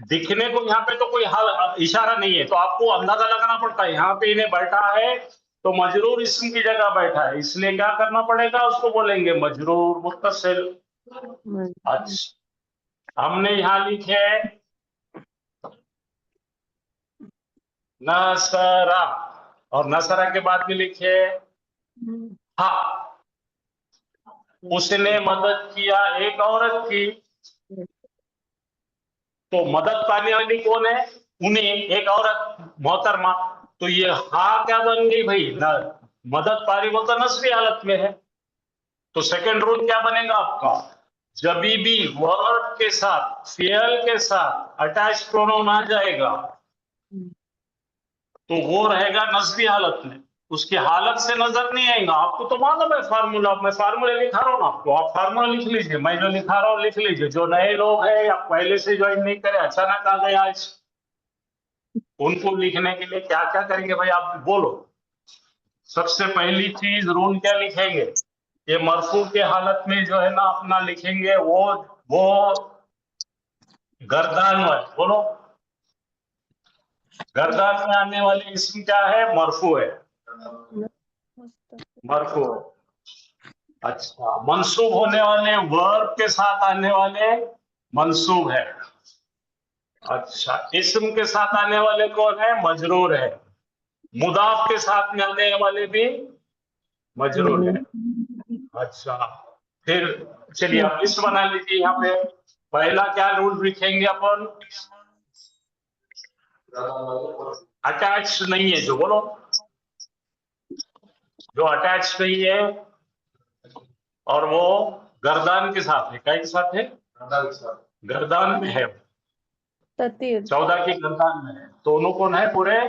A: दिखने को यहाँ पे तो कोई इशारा नहीं है, तो आपको अंदाजा लगाना पड़ता है यहाँ पे इन्हें बैठा है तो मजरूर इसम की जगह बैठा है, इसलिए क्या करना पड़ेगा, उसको बोलेंगे मजरूर मुत्तसिल। अच्छा, हमने यहाँ लिखे नसरा, और नसरा के बाद में लिखे हाँ, उसने मदद किया एक औरत की, तो मदद पाने वाली कौन है? उन्हें, एक औरत मोहतरमा। तो ये हाँ क्या बन गई भाई ना, मदद पारी वो तो नस्बी हालत में है। तो सेकंड रूल क्या बनेगा आपका, जब भी वर्ब के साथ फेयल के साथ अटैच प्रोनाउन आ जाएगा तो वो रहेगा नस्बी हालत में, उसकी हालत से नजर नहीं आएगा। आपको तो मालूम है फार्मूला, मैं फार्मूला लिखा रहा हूँ आपको, आप फार्मूला लिख लीजिए, मैं जो लिखा रहा हूँ लिख लीजिए। जो नए लोग हैं या पहले से ज्वाइन नहीं करे, अचानक आ गए आज, उनको लिखने के लिए क्या क्या करेंगे भाई आप बोलो। सबसे पहली चीज रूल क्या लिखेंगे, ये मरफू के हालत में जो है ना अपना लिखेंगे वो गर्दान है, बोलो गर्दान में आने वाली इसम क्या है, मरफू है, मरफू। अच्छा, मंसूब होने वाले वर्ब के साथ आने वाले मंसूब है। अच्छा, इस्म के साथ आने वाले कौन है, मजरूर है। मुदाफ के साथ में आने वाले भी मजरूर है। अच्छा, फिर चलिए आप लिस्ट बना लीजिए। यहाँ पे पहला क्या रूल लिखेंगे अपन, अटैच नहीं है जो, बोलो जो अटैच नहीं है और वो गर्दान के साथ है, क्या के साथ है, गर्दान में है,
C: ततीर
A: 14 की गर्दान में है, दोनों कौन है, पूरे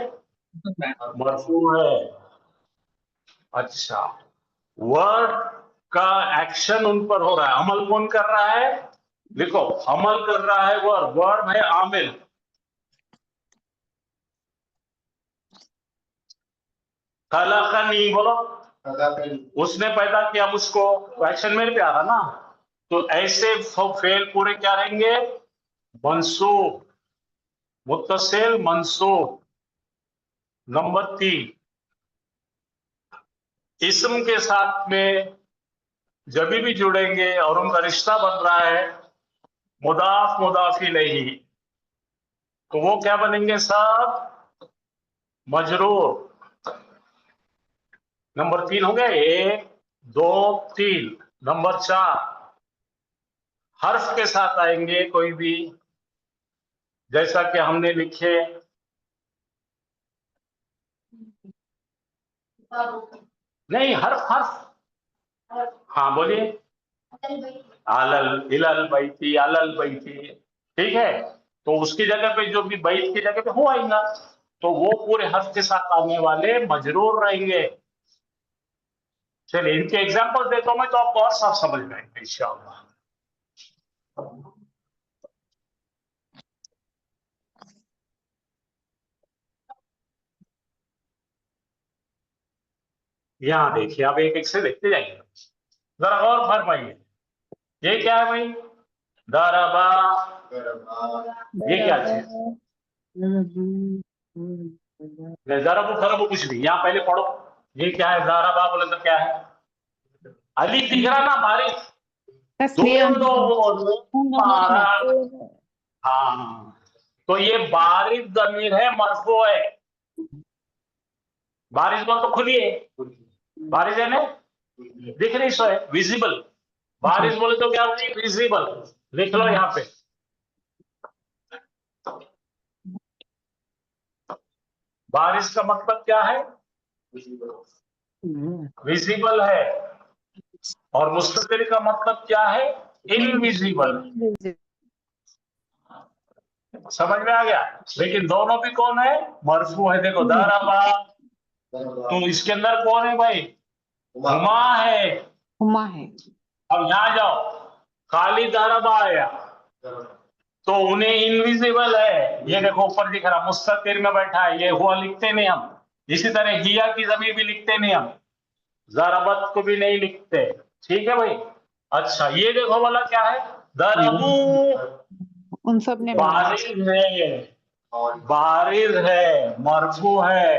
A: मरफू है। अच्छा, वर्ड का एक्शन उन पर हो रहा है, अमल कौन कर रहा है, लिखो अमल कर रहा है वर्ब, वर्ब है आमिल। खलकनी, बोलो उसने पैदा किया मुझको, तो एक्शन मेरे पे आ रहा ना, तो ऐसे फेल पूरे क्या रहेंगे, मंसूब मुत्तसिल मंसूब। नंबर 3, इस्म के साथ में जब भी जुड़ेंगे और उनका रिश्ता बन रहा है मुदाफ मुदाफ इलैहि, तो वो क्या बनेंगे सब, मजरूर। नंबर 3 हो गया, 1 2 3। नंबर 4, हर्फ के साथ आएंगे कोई भी, जैसा कि हमने लिखे नहीं, हर्फ हर्फ, हाँ बोलिए, अलल इलल बैती अलल बैती, ठीक है, तो उसकी जगह पे जो भी बैत की जगह पे हो आएगा, तो वो पूरे हर्फ के साथ आने वाले मजरूर रहेंगे। चलिए इनके एग्जांपल देता हूं मैं, तो आपको और साफ समझ में आएंगे इंशाअल्लाह। यहाँ देखिए, आप एक एक से देखते जाइए, जरा और फरमाइए, ये क्या है भाई, दरबा, ये क्या चीज, जरबू खरबू कुछ नहीं, यहाँ पहले पढ़ो, ये क्या है, दरबा बोले तो क्या है, अली दिख रहा ना बारिश, बारह, हाँ, तो ये बारिश जमीर है, मरफू है। बारिश बोल तो खुली है, बारिश है ना, दिख रही सो है, विजिबल, बारिश बोले तो क्या होगी, विजिबल। लिख लो यहाँ पे, बारिश का मतलब क्या है? विजिबल है। और मुस्ततिर का मतलब क्या है? इनविजिबल। समझ में आ गया? लेकिन दोनों भी कौन है? मरफू है। देखो दरबा, तो इसके अंदर कौन है भाई? हुमा है।
B: हुमा है।
A: अब यहाँ जाओ, खाली दरबा आया तो उन्हें इनविजिबल है। ये देखो ऊपर दिख रहा, मुस्ततिर में बैठा है, ये हुआ लिखते नहीं हम। इसी तरह हिया की ज़मीर भी लिखते नहीं हम, ज़रबत को भी नहीं लिखते। ठीक है भाई। अच्छा ये देखो वाला क्या है? दरबू,
B: उन सब ने
A: बारिज है, बारिज है, मरफू है।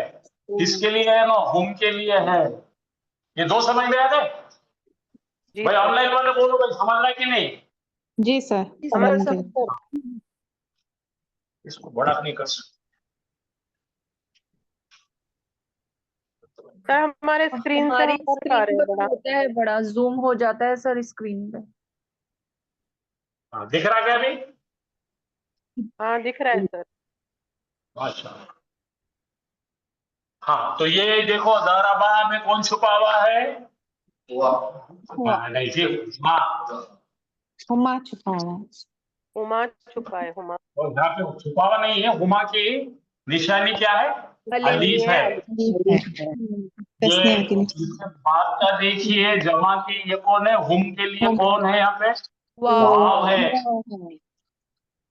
A: किसके लिए है? ना हुम के लिए है। ये दो समझ में आ गए भाई? ऑनलाइन वाले बोलो भाई, समझ रहा है कि नहीं?
B: जी सर।
A: इसको बड़ा नहीं कर सकते।
C: सर हमारे स्क्रीन से रिपोर्ट आ रहे हैं बड़ा होता है, बड़ा जूम हो जाता है सर स्क्रीन पे।
A: हाँ, दिख रहा क्या अभी?
C: हाँ दिख रहा है सर।
A: अच्छा हाँ, तो ये देखो दरबा में कौन छुपा हुआ है? हाँ, नहीं जी, हुमा।
B: हुमा छुपा हुआ।
C: हुमा छुपा है, हुमा।
A: और यहाँ पे छुपा हुआ नहीं है। हुमा की निशानी क्या है? अलीफ है। ये बात का देखिए, जमा की ये कौन है? हुम के लिए कौन है यहाँ पे? वाव है।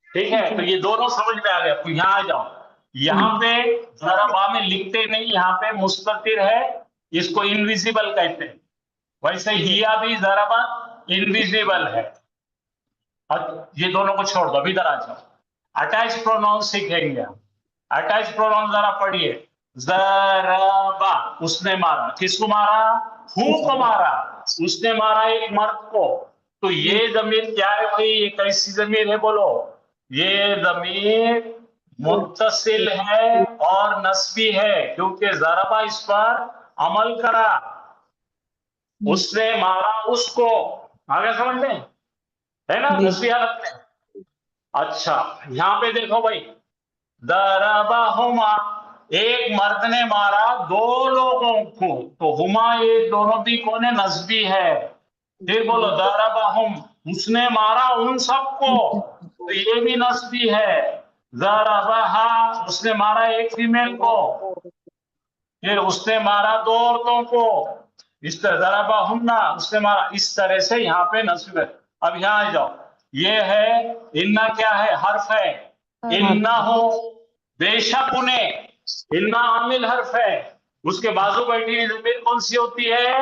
A: ठीक है, तो ये दोनों समझ में आ गया। तो यहाँ आ जाओ, यहाँ पे दरबा में लिखते नहीं, यहाँ पे मुस्ततिर है, इसको इनविजिबल कहते हैं। वैसे हिया भी दरबा इनविजिबल है। और ये दोनों को छोड़ दो, अभी इधर आ जाओ। अटैच प्रोनाउन सीखेंगे हम। अटैच प्रोनाउन जरा पढ़िए। जरबा, उसने मारा। किसको मारा? हु को मारा। उसने मारा एक मर्द को। तो ये जमीर क्या है भाई? ये कैसी जमीर है बोलो? ये जमीर मुत्तसिल है और नस्बी है, क्योंकि जरबा इस पर अमल करा। उसने मारा उसको। आगे समझ में है ना? नस्बी हालत में। अच्छा यहाँ पे देखो भाई, दरबाहुमा, एक मर्द ने मारा दो लोगों को। तो हुमा ये दोनों भी कौन है? नस्बी है। फिर बोलो दरबाहुम, उसने मारा उन सबको। तो ये भी नस्बी है। दरबाहा, उसने मारा एक फीमेल को। फिर उसने मारा दो औरतों को। इस तरह दरबाहुन्ना, उसने मारा। इस तरह से यहाँ पे नस्ब है। अब यहाँ आ जाओ, ये है इन्ना, क्या है? हर्फ है। इन्ना हो, बेशक उन्हें। इन्ना आमिल हर्फ है। उसके बाजू बैठी हुई ज़मीर कौन सी होती है?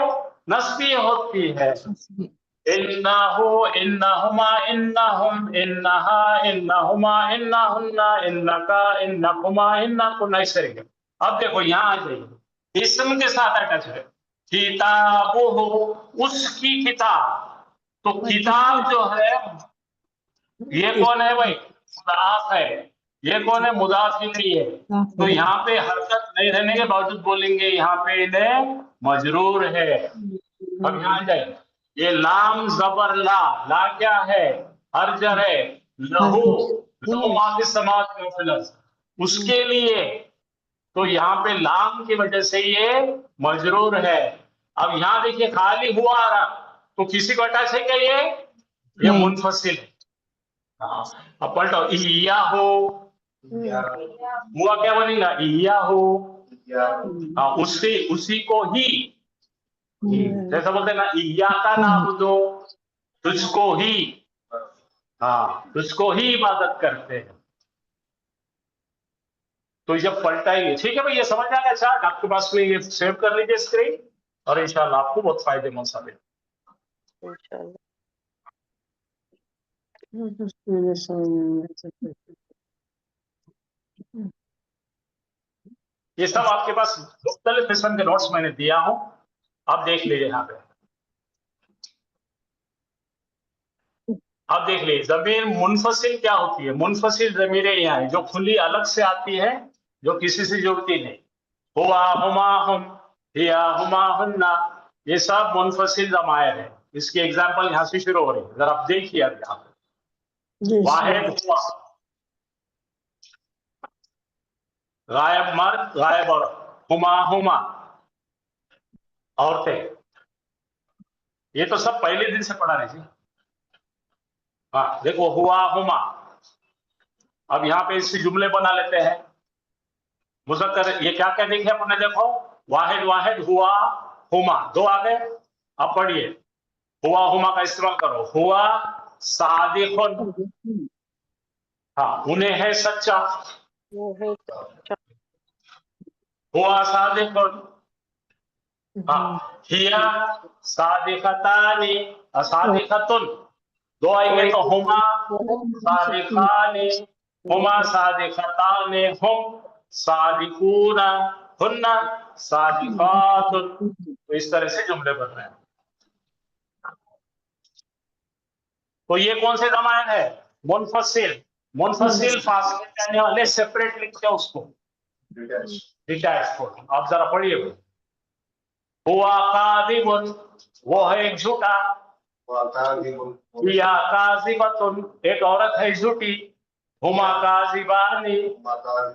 A: नस्बी होती है। इन्ना हो, इन्ना हुमा, इन्ना हुम, इन्नहा, इन्ना हुमा, इन्ना हुन्ना, इन्नका, इन्ना कुमा, इन्ना कुन्ना। इस तरीके। अब देखो यहाँ आ जाइए, इस्म के साथ अटैच है। किताबुहु, उसकी किताब। तो किताब जो है, ये कौन है भाई? मुदाफ है। ये कौन है? मुदाफ इलैहि है। तो यहाँ पे हरकत नहीं रहने के बावजूद बोलेंगे यहाँ पे इन्हें मजरूर है। अब यहाँ आ जाए, ये लाम जबर ला, ला क्या है? हर्जर है। लहू, लहू माफी समाज का फिलस, उसके लिए। तो यहाँ पे लाम की वजह से ये मजरूर है। अब यहाँ देखिए खाली हुआ आ रहा, तो किसी को अटैच है क्या? ये मुनफसिल है। हाँ, अब पलटो, इया हो, हुआ क्या बनेगा? इया हो। हाँ, उसी को ही। जैसा बोलते हैं ना, इया का नाबुदो, तुझको ही। हाँ, तुझको ही इबादत करते हैं। तो जब पलटाएंगे, ठीक है भाई, ये समझ आ गया चार्ट आपके पास में? ये सेव कर लीजिए स्क्रीन, और इंशाल्लाह आपको बहुत फायदेमंद साबित। ये सब आपके पास मुख्तलिफ किस्म के नोट्स मैंने दिया हूं, आप देख लीजिए यहाँ पे। अब देख लीजिए, जमीर मुनफसिल क्या होती है? मुनफसिल जमीरें यहाँ है जो खुली अलग से आती है, जो किसी से जुड़ती नहीं। हुआ, हुमा, हुम, हिया, हुमा, हुन्ना, ये सब मुनफसिल जमायर है। इसकी एग्जांपल यहाँ से शुरू हो रही है, जरा आप देखिए। अब यहाँ पे वाहिद हुआ, गायब मर्द गायब औरत, हुमा हुमा औरतें। ये तो सब पहले दिन से पढ़ा रहे जी। हाँ देखो, हुआ हुमा। अब यहाँ पे इससे जुमले बना लेते हैं। मुज़क्कर, ये क्या क्या देखे अपने, देखो वाहिद वाहिद, हुआ हुमा, दो आ गए। अब पढ़िए, हुआ हुमा का इस्तेमाल करो। हुआ सादिकुन, हाँ उन्हें है सच्चा।
D: वो है
A: हुआ सादिकुन, हाँ हिया सादिकतानी, सादिकतुन, दो आएंगे तो हुमा सादिकानी, हुमा सादिकतानी, हुम सादिकूना, हुन्ना सादिकातुन। तो इस तरह से जुमले बन रहे हैं। तो ये कौन से ज़मायर है? मुनफसिल। मुनफसिल फासिल कहने वाले सेपरेट लिखते हैं उसको, डिटैच को। आप जरा पढ़िए भाई। हुआ काज़िबुन, वो है एक झूठा। हिया काज़िबतुन, एक औरत है झूठी। हुमा काज़िबानी,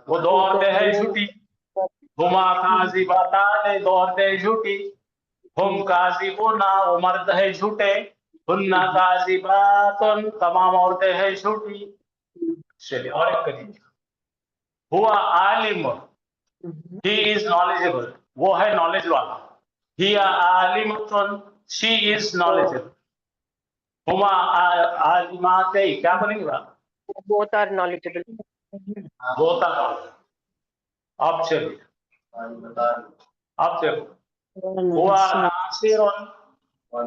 A: वो दो औरतें हैं झूठी। हुमा काज़िबतानी, दो औरतें झूठी। हुम काज़िबुना, वो मर्द है झूठे। हुन्ना काज़िबातुन, तमाम औरतें हैं झूठी। चलिए और एक करिए। हुआ आलिम, ही इज नॉलेजेबल, वो है नॉलेज वाला। हिया आलिमतुन, शी इज नॉलेजेबल। हुमा आलिमाते, क्या बनेगी बात?
D: both are knowledgeable.
A: Both are. अब चलिए, अब देखो, हुआ नासिरुन,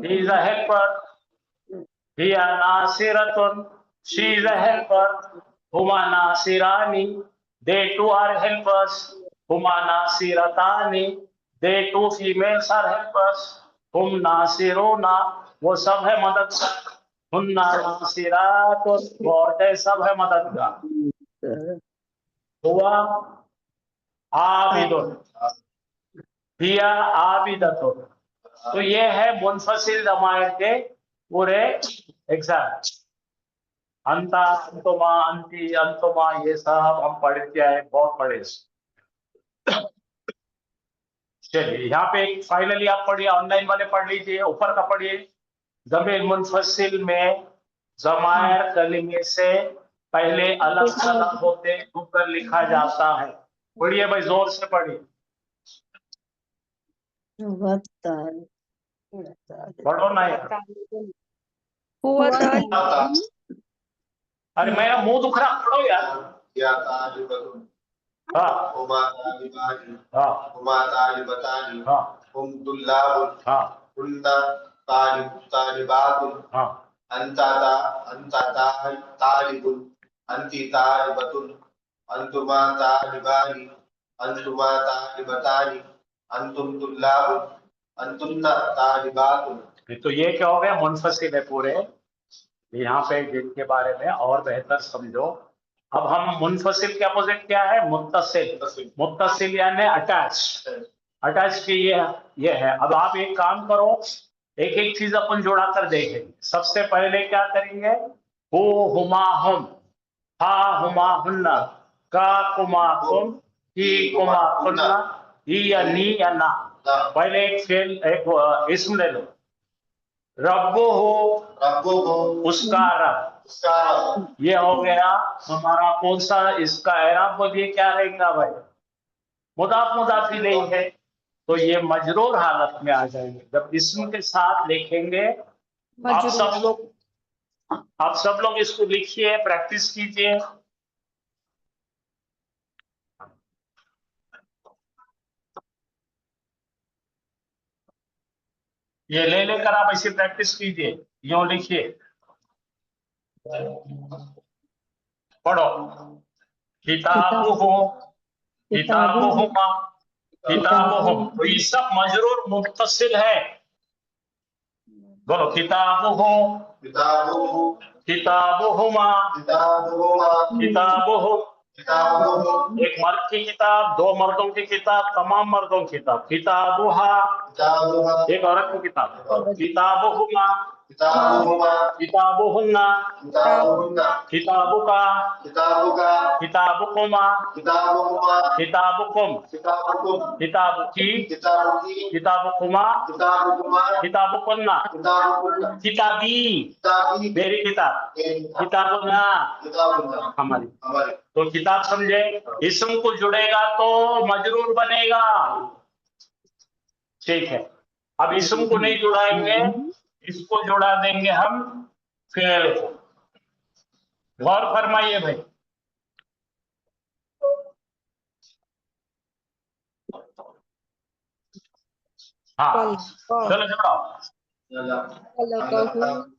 A: ही इज अ हेल्पर। हिया नासिरतुन, शी इज अ हेल्पर। हुमा नासिरानी, they two are helpers. Huma nasiratani, they two females are helpers. Hum nasiruna, वो सब है मददगार। हुन्ना नासिरातुन, वो औरतें सब है मददगार। हुआ आबिदुन, हिया आबिदतुन। तो ये है मुनफसिल ज़मायर के पूरे एग्जाम। अंता, अंतुमा, अंती, अंतुमा, ये सब हम पढ़ के आए, बहुत पढ़े। चलिए यहाँ पे फाइनली आप पढ़िए, ऑनलाइन वाले पढ़ लीजिए, ऊपर का पढ़िए। ज़मीर मुनफसिल में ज़मायर कलिमे से पहले अलग अलग होते होकर लिखा जाता है। पढ़िए भाई, जोर से पढ़िए, पढ़ो ना यार।
C: हुआ तालिब,
A: अरे मेरा मुंह दुख रहा, पढ़ो यार। हाँ हाँ हाँ हाँ हाँ तो ये क्या हो गया? मुनफसिल है पूरे। यहाँ पे जिनके बारे में और बेहतर समझो। अब हम मुनफसिल के अपोजिट क्या है? मुत्तसिल। मुत्तसिल यानी अटैच। अटैच की ये है। अब आप एक काम करो, एक एक चीज अपन जोड़ा कर देखेंगे। सबसे पहले क्या करेंगे? हु हुमा हुम, हा हुमा हुन्ना, का कुमा कुम, ही कुमा कुन्ना, ही या नी या ना। पहले एक इसम ले लो। रब्बो हो, उसका रब। ये हो गया हमारा कौन सा? इसका एराब बोलिए क्या रहेगा भाई? मुदाफ मुदाफ इलैहि है, तो ये मजरूर हालत में आ जाएंगे। जब इसम के साथ लिखेंगे, आप सब लोग इसको लिखिए, प्रैक्टिस कीजिए। ये ले लेकर आप ऐसे प्रैक्टिस कीजिए, यूं लिखिए, पढ़ो। किताबुहु, किताबुहुमा, किताबुहुम। तो ये सब मजरूर मुत्तसिल है। बोलो, किताबुहु, किताबुहुमा, किताबुहुम। एक मर्द की किताब, दो मर्दों की किताब, तमाम मर्दों की किताब। किताबुहा, एक औरत की किताब। किताबुहुमा,
E: किताबुहुमा
A: किताबुहुन्ना
E: किताबुहुन्ना
A: किताबुका
E: किताबुका
A: किताबुकुमा
E: किताबुहुमा
A: किताबुकुम
E: किताबुकुम
A: किताबुकी
E: किताबुकी
A: किताबुकुमा
E: किताबुकुमा
A: किताबुकुन्ना
E: किताबुकुन्ना
A: किताबी
E: किताबी
A: मेरी किताब किताबुन्ना
E: किताबुन्ना
A: हमारी।
E: हमारी।
A: तो किताब समझे, इसम को जुड़ेगा तो मजरूर बनेगा, ठीक है। अब इसम को नहीं जुड़ाएंगे, इसको जुड़ा देंगे हम फेल को। गौर फरमाइए भाई, हाँ चलो जुड़ाओ।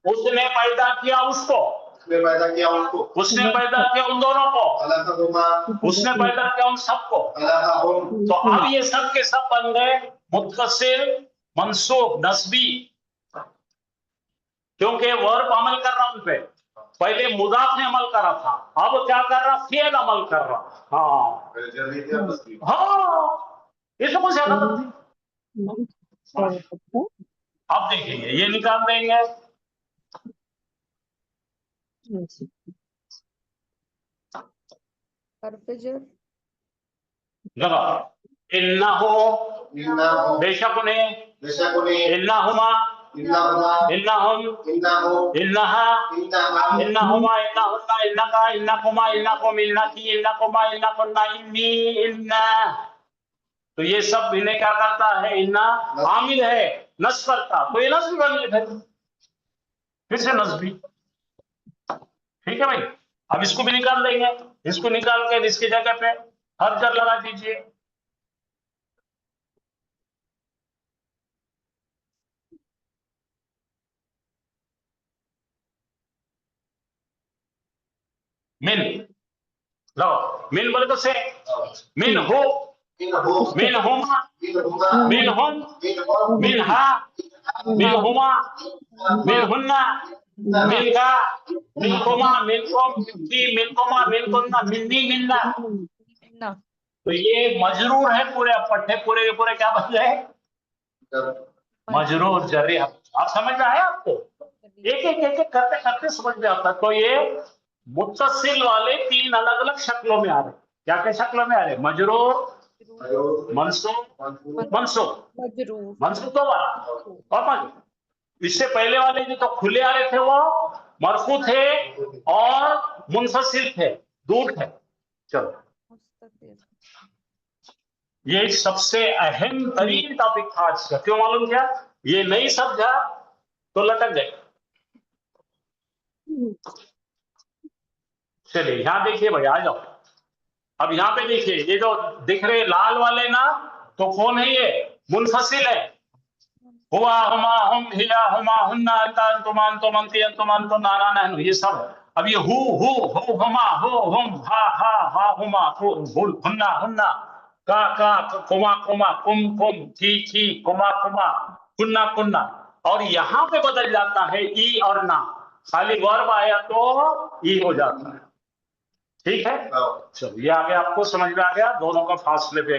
A: उसने पैदा किया उसको,
E: उसने पैदा किया उसको,
A: उसने पैदा किया उन दोनों को,
E: खलक़हुमा
A: उसने पैदा किया उन सबको।
E: खलक़हुम।
A: तो अब ये सब के सब बन गए मुत्तसिल मंसूब नस्बी, क्योंकि वर्ब अमल कर रहा उन पे। पहले मुदाफ ने अमल करा था, अब क्या कर रहा, फेल अमल कर रहा। हाँ
E: जल्दी से तस्वीर।
A: हाँ, इसमें कुछ गलत थी। अब देखिए ये निकाल देंगे, लगा इन्नहु
E: इन्नहु
A: बेशक उन्हें,
E: बेशक उन्हें,
A: इन्नहुमा
E: इन्नहुमा
A: इन्नहुम
E: इन्नहु
A: इन्नहा
E: इन्नहा
A: इन्नहुमा इन्नहुन्ना इन्नका इन्नकुमा इन्नकुम इन्नकी इन्नकुमा इन्नकुन्ना इन्नी इन्ना। तो ये सब इन्हें क्या करता है, इन्ना आमिल है, नस्ब करता, तो ये नस्ब बन गए, फिर से नस्बी, ठीक है भाई। अब इसको भी निकाल देंगे, इसको निकाल के इसकी जगह पे हर जर लगा दीजिए। मिन लो, मिन बोले तो से, मिन हो,
E: इन्नहु
A: मिन हुमा,
E: इन्नहुमा
A: मिन हुम,
E: इन्नहुम
A: मिन हा, मिन हुमा, मिन हुन्ना, मिन का, मिन कुमा, मिन कुम, मिन मिन कुमा, मिन कुन्ना, मिन्नी मिन्ना। तो ये मजरूर है पूरे, पट्टे पूरे के पूरे क्या बन गए, मजरूर जर्री। आप समझ में आया आपको, एक एक करते करते समझ में आता। तो ये मुत्तसिल वाले तीन अलग अलग शक्लों में आ रहे, क्या क्या शक्लों में आ रहे, मजरूर, मंसूब, मंसूब मंसूब तो और मंसूब। इससे पहले वाले जो तो खुले वाले थे वो मरफू थे और मुनफसिल थे, दूर थे। चलो ये सबसे अहम तरीन टॉपिक था आज का, क्यों मालूम क्या, ये नहीं समझा तो लटक गए। चलिए यहां देखिए भाई, आ जाओ। अब यहाँ पे देखिए ये जो दिख रहे लाल वाले ना, तो कौन है ये, मुनफसिल है। हुआ हुमा हुम हिया हुमा हुन्ना अंता अंतुमा अंतुम अंती अंतुम अंतुम नाना नहनु, ये सब। अब ये हु हुमा हो हुम हा हुमा हुन्ना हुन्ना का कुमा कुमा कुम कुम थी कुमा कुमा कुन्ना कुन्ना। और यहाँ पे बदल जाता है ई और ना, खाली वर्ब आया तो ई हो जाता है, ठीक है। चलो ये आगे आपको समझ में आ गया दोनों का फासले पे।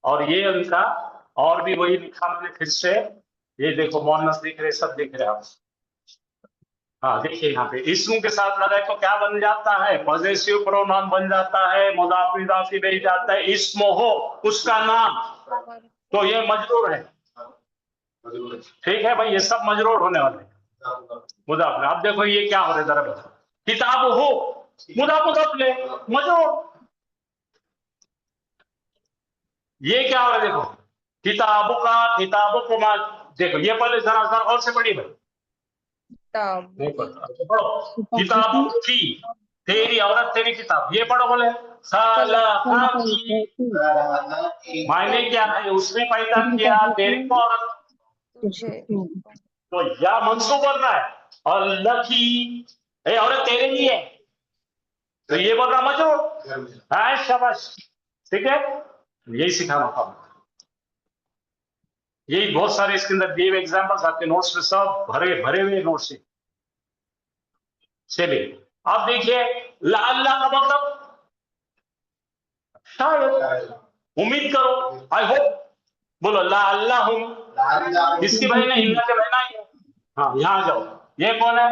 A: और ये उनका और भी वही लिखा मैंने फिर से, ये देखो मोनस दिख रहे, सब दिख रहे आप। हाँ देखिए यहाँ पे इसम के साथ लगाए तो क्या बन जाता है, पॉजेसिव प्रोनाउन बन जाता है, मुदाफ इजाफी बन जाता है, इस्म हो उसका नाम, तो ये मजरूर है, ठीक है भाई। ये सब मजरूर होने वाले मुदाफ। अब देखो ये क्या हो रहा है, जरा बताओ, किताब हो मुदाफ मुदाफ ले मजरूर, ये क्या हो रहा है देखो, किताबों का किताबों को देखो, ये पहले जरा जरा और से पढ़िए भाई, नहीं पढ़ता तो पढ़ो। किताबों की, तेरी औरत तेरी किताब, ये पढ़ो बोले। साला की मायने क्या है, उसने पैदा किया तेरे को औरत, तो या मंसूब बोल रहा है, और लकी औरत तेरे लिए, तो ये बोल रहा मजरूर। हाँ शाबाश, ठीक है, यही सिखाना था। यही बहुत सारे इसके अंदर दिए हुए एग्जाम्पल्स आपके नोट्स में सब भरे भरे हुए नोट्स है। चलिए आप देखिए, ला अल्लाह का मतलब शायद, उम्मीद करो, आई होप, बोलो ला अल्लाह हूं, किसकी बहन है, इन्ना के बहना ही है। हाँ यहाँ आ जाओ, یہ کون ہے؟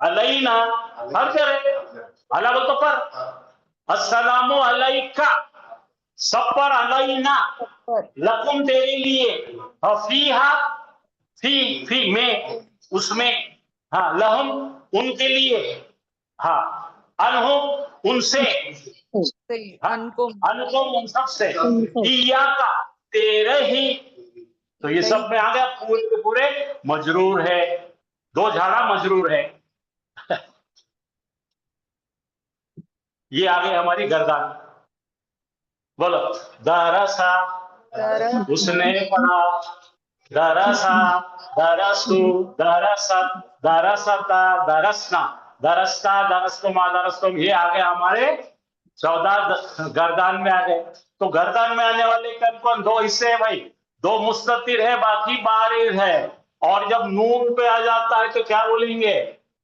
A: علینا، ہر جگہ اللہ بول تو پر، السلام علیکہ سب پر، علینا لکم تیرے لیے، اور فیہا فی میں، اس میں، ہاں لہم ان کے لیے، ہاں انہم ان سے، انکم ان سب سے، ایاکا تیرے ہی، تو یہ سب میں آ گیا پورے کے پورے مجرور ہے، دو جھاڑا مجرور ہے. یہ آ گئی ہماری گردان. بولو دارسا اس نے پڑھا، دارسا دارسو دارست دارستا دارسنا دارستا دارستما دارستم، یہ آ گئے ہمارے 14 گردان میں آ گئے. تو گردان میں آنے والے کون کون؟ دو حصے ہیں بھائی، دو مستتر ہے باقی بارز ہے. اور جب نون پہ آ جاتا ہے تو کیا بولیں گے؟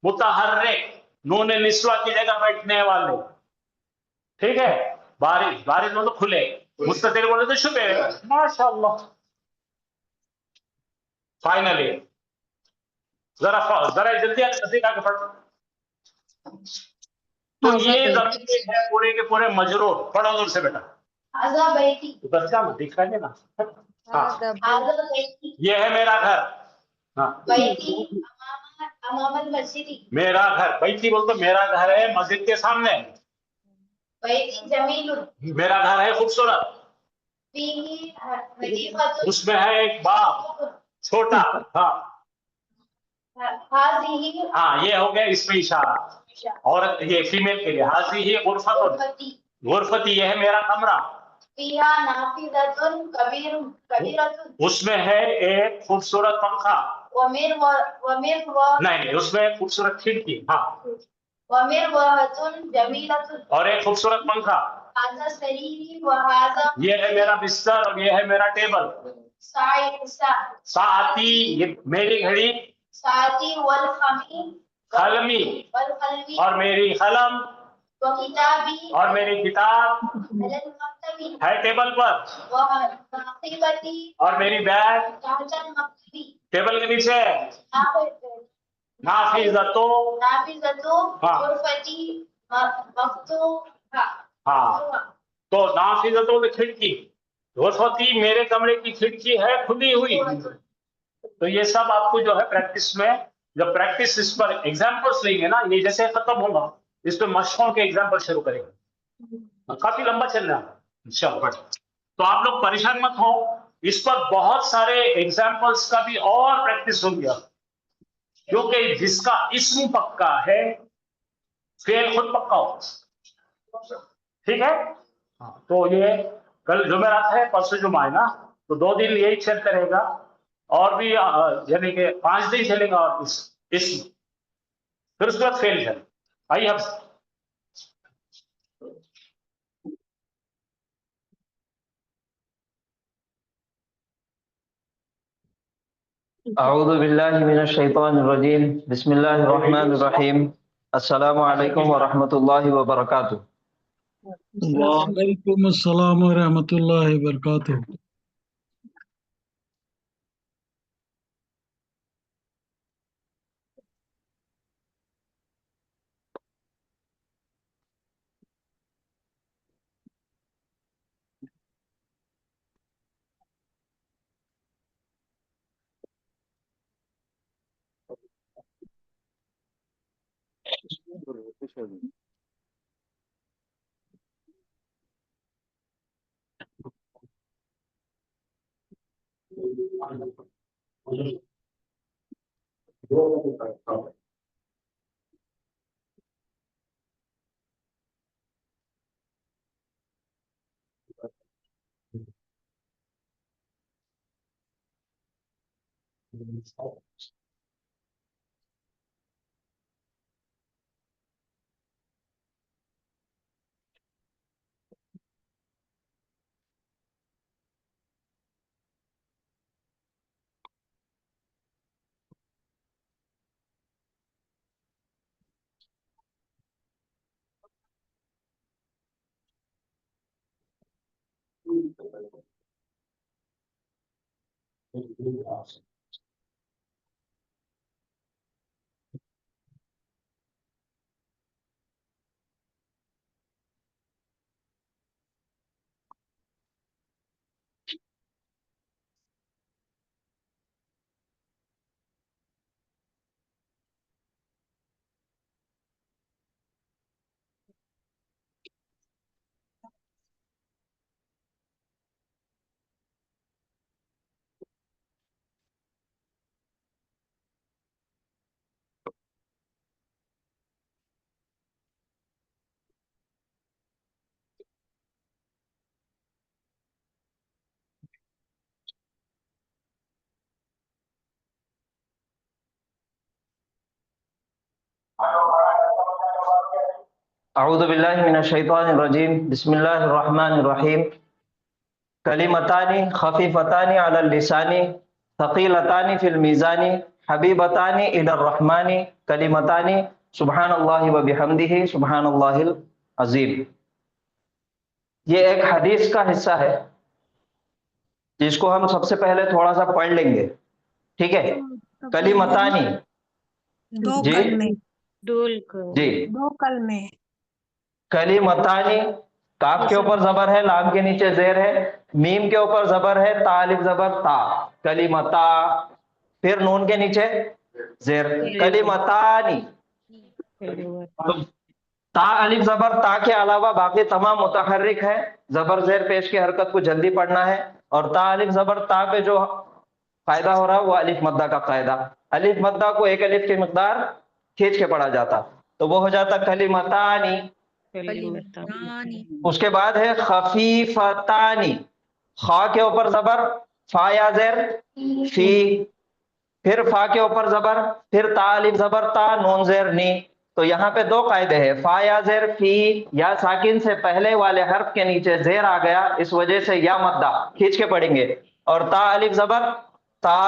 A: متحرک، نون نسوہ کی جگہ بیٹھنے والے، ٹھیک ہے. بارز، بارز مطلب کھلے، مستتر بولے تو چھپے. ماشاءاللہ. فائنلی ذرا جلدی نزدیک آ کے پڑھ. تو یہ ضمیر ہے پورے کے پورے مجرور. پڑھو دور سے بیٹا. بچہ مت دکھائیے نا. ہاں یہ ہے میرا گھر. ہاں میرا گھر، بیتی بول تو میرا گھر ہے مسجد کے سامنے. میرا گھر ہے خوبصورت، اس میں ہے ایک باغ چھوٹا. ہاں ہاں یہ ہو گیا اس میں اشارہ، اور یہ فیمیل کے لیے. حاضی ہی غرفت، غرفتی یہ ہے میرا کمرہ. اس میں ہے ایک خوبصورت پنکھا. نہیں اس میں خوبصورت کھڑکی. ہاں اور ایک خوبصورت پنکھا. یہ ہے میرا بستر اور یہ ہے میرا ٹیبل. ساعتی یہ میری گھڑی، قلمی اور میری قلم اور میری کتاب ہے ٹیبل پر، اور میری بیگ ٹیبل کے نیچے ہے. نافذتو، ہاں تو نافذتو کھڑکی، غرفتی میرے کمرے کی کھڑکی ہے کھلی ہوئی. تو یہ سب آپ کو جو ہے پریکٹس میں، جب پریکٹس اس پر ایگزامپلس لیں گے نا، یہ جیسے ختم ہوگا اس پہ مشقوں کے ایگزامپل شروع کریں گے. کافی لمبا چل رہا ہے انشاءاللہ. تو آپ لوگ پریشان مت ہو، اس پر بہت سارے ایگزامپلس کا بھی اور پریکٹس ہو گیا، کیونکہ جس کا اسم پکا ہے فعل خود پکا ہو. ٹھیک ہے. تو یہ کل جمعرات ہے، پرسوں جمعہ ہے نا، تو 2 دن یہی چلتا رہے گا، اور بھی یعنی کہ 5 دن چلے گا. اور اسم پھر اس کے بعد فیل ہے. آئیے اب
F: اعوذ باللہ من الشیطان الرجیم، بسم اللہ الرحمن الرحیم. السلام علیکم ورحمۃ اللہ وبرکاتہ.
G: وعلیکم السلام ورحمۃ اللہ وبرکاتہ.
F: اعوذ باللہ من الشیطان الرجیم بسم اللہ الرحمن الرحیم کلمتان خفیفتان علی اللسان ثقیلتان فی المیزان حبیبتان الی الرحمن کلمتان سبحان اللہ و بحمدہ سبحان اللہ العظیم. یہ ایک حدیث کا حصہ ہے جس کو ہم سب سے پہلے تھوڑا سا پڑھ لیں گے. ٹھیک ہے. کلمتانی
H: دو
F: جی
H: کلمے
F: جی
H: دو کلمے
F: کلمتانی کاف کے اوپر زبر ہے، لام کے نیچے زیر ہے، میم کے اوپر زبر ہے، تا الف زبر تا، کلمتا، پھر نون کے نیچے زیر، کلمتانی. تو تا الف زبر تا کے علاوہ باقی تمام متحرک ہے، زبر زیر پیش کی حرکت کو جلدی پڑھنا ہے، اور تا الف زبر تا پہ جو قاعدہ ہو رہا ہے وہ الف مدہ کا قاعدہ. الف مدہ کو ایک الف کی مقدار کھینچ کے پڑھا جاتا تو وہ ہو جاتا کلمتانی. اس کے بعد ہے خفیفتانی، خا کے اوپر زبر، فا یا زیر فی، پھر فا کے اوپر زبر، پھر تا الف زبر تا، نون زیر نی. تو یہاں پہ دو قاعدے ہیں، فا یا زیر فی، یا ساکن سے پہلے والے حرف کے نیچے زیر آ گیا اس وجہ سے یا مدہ کھینچ کے پڑھیں گے، اور تا الف زبر تا،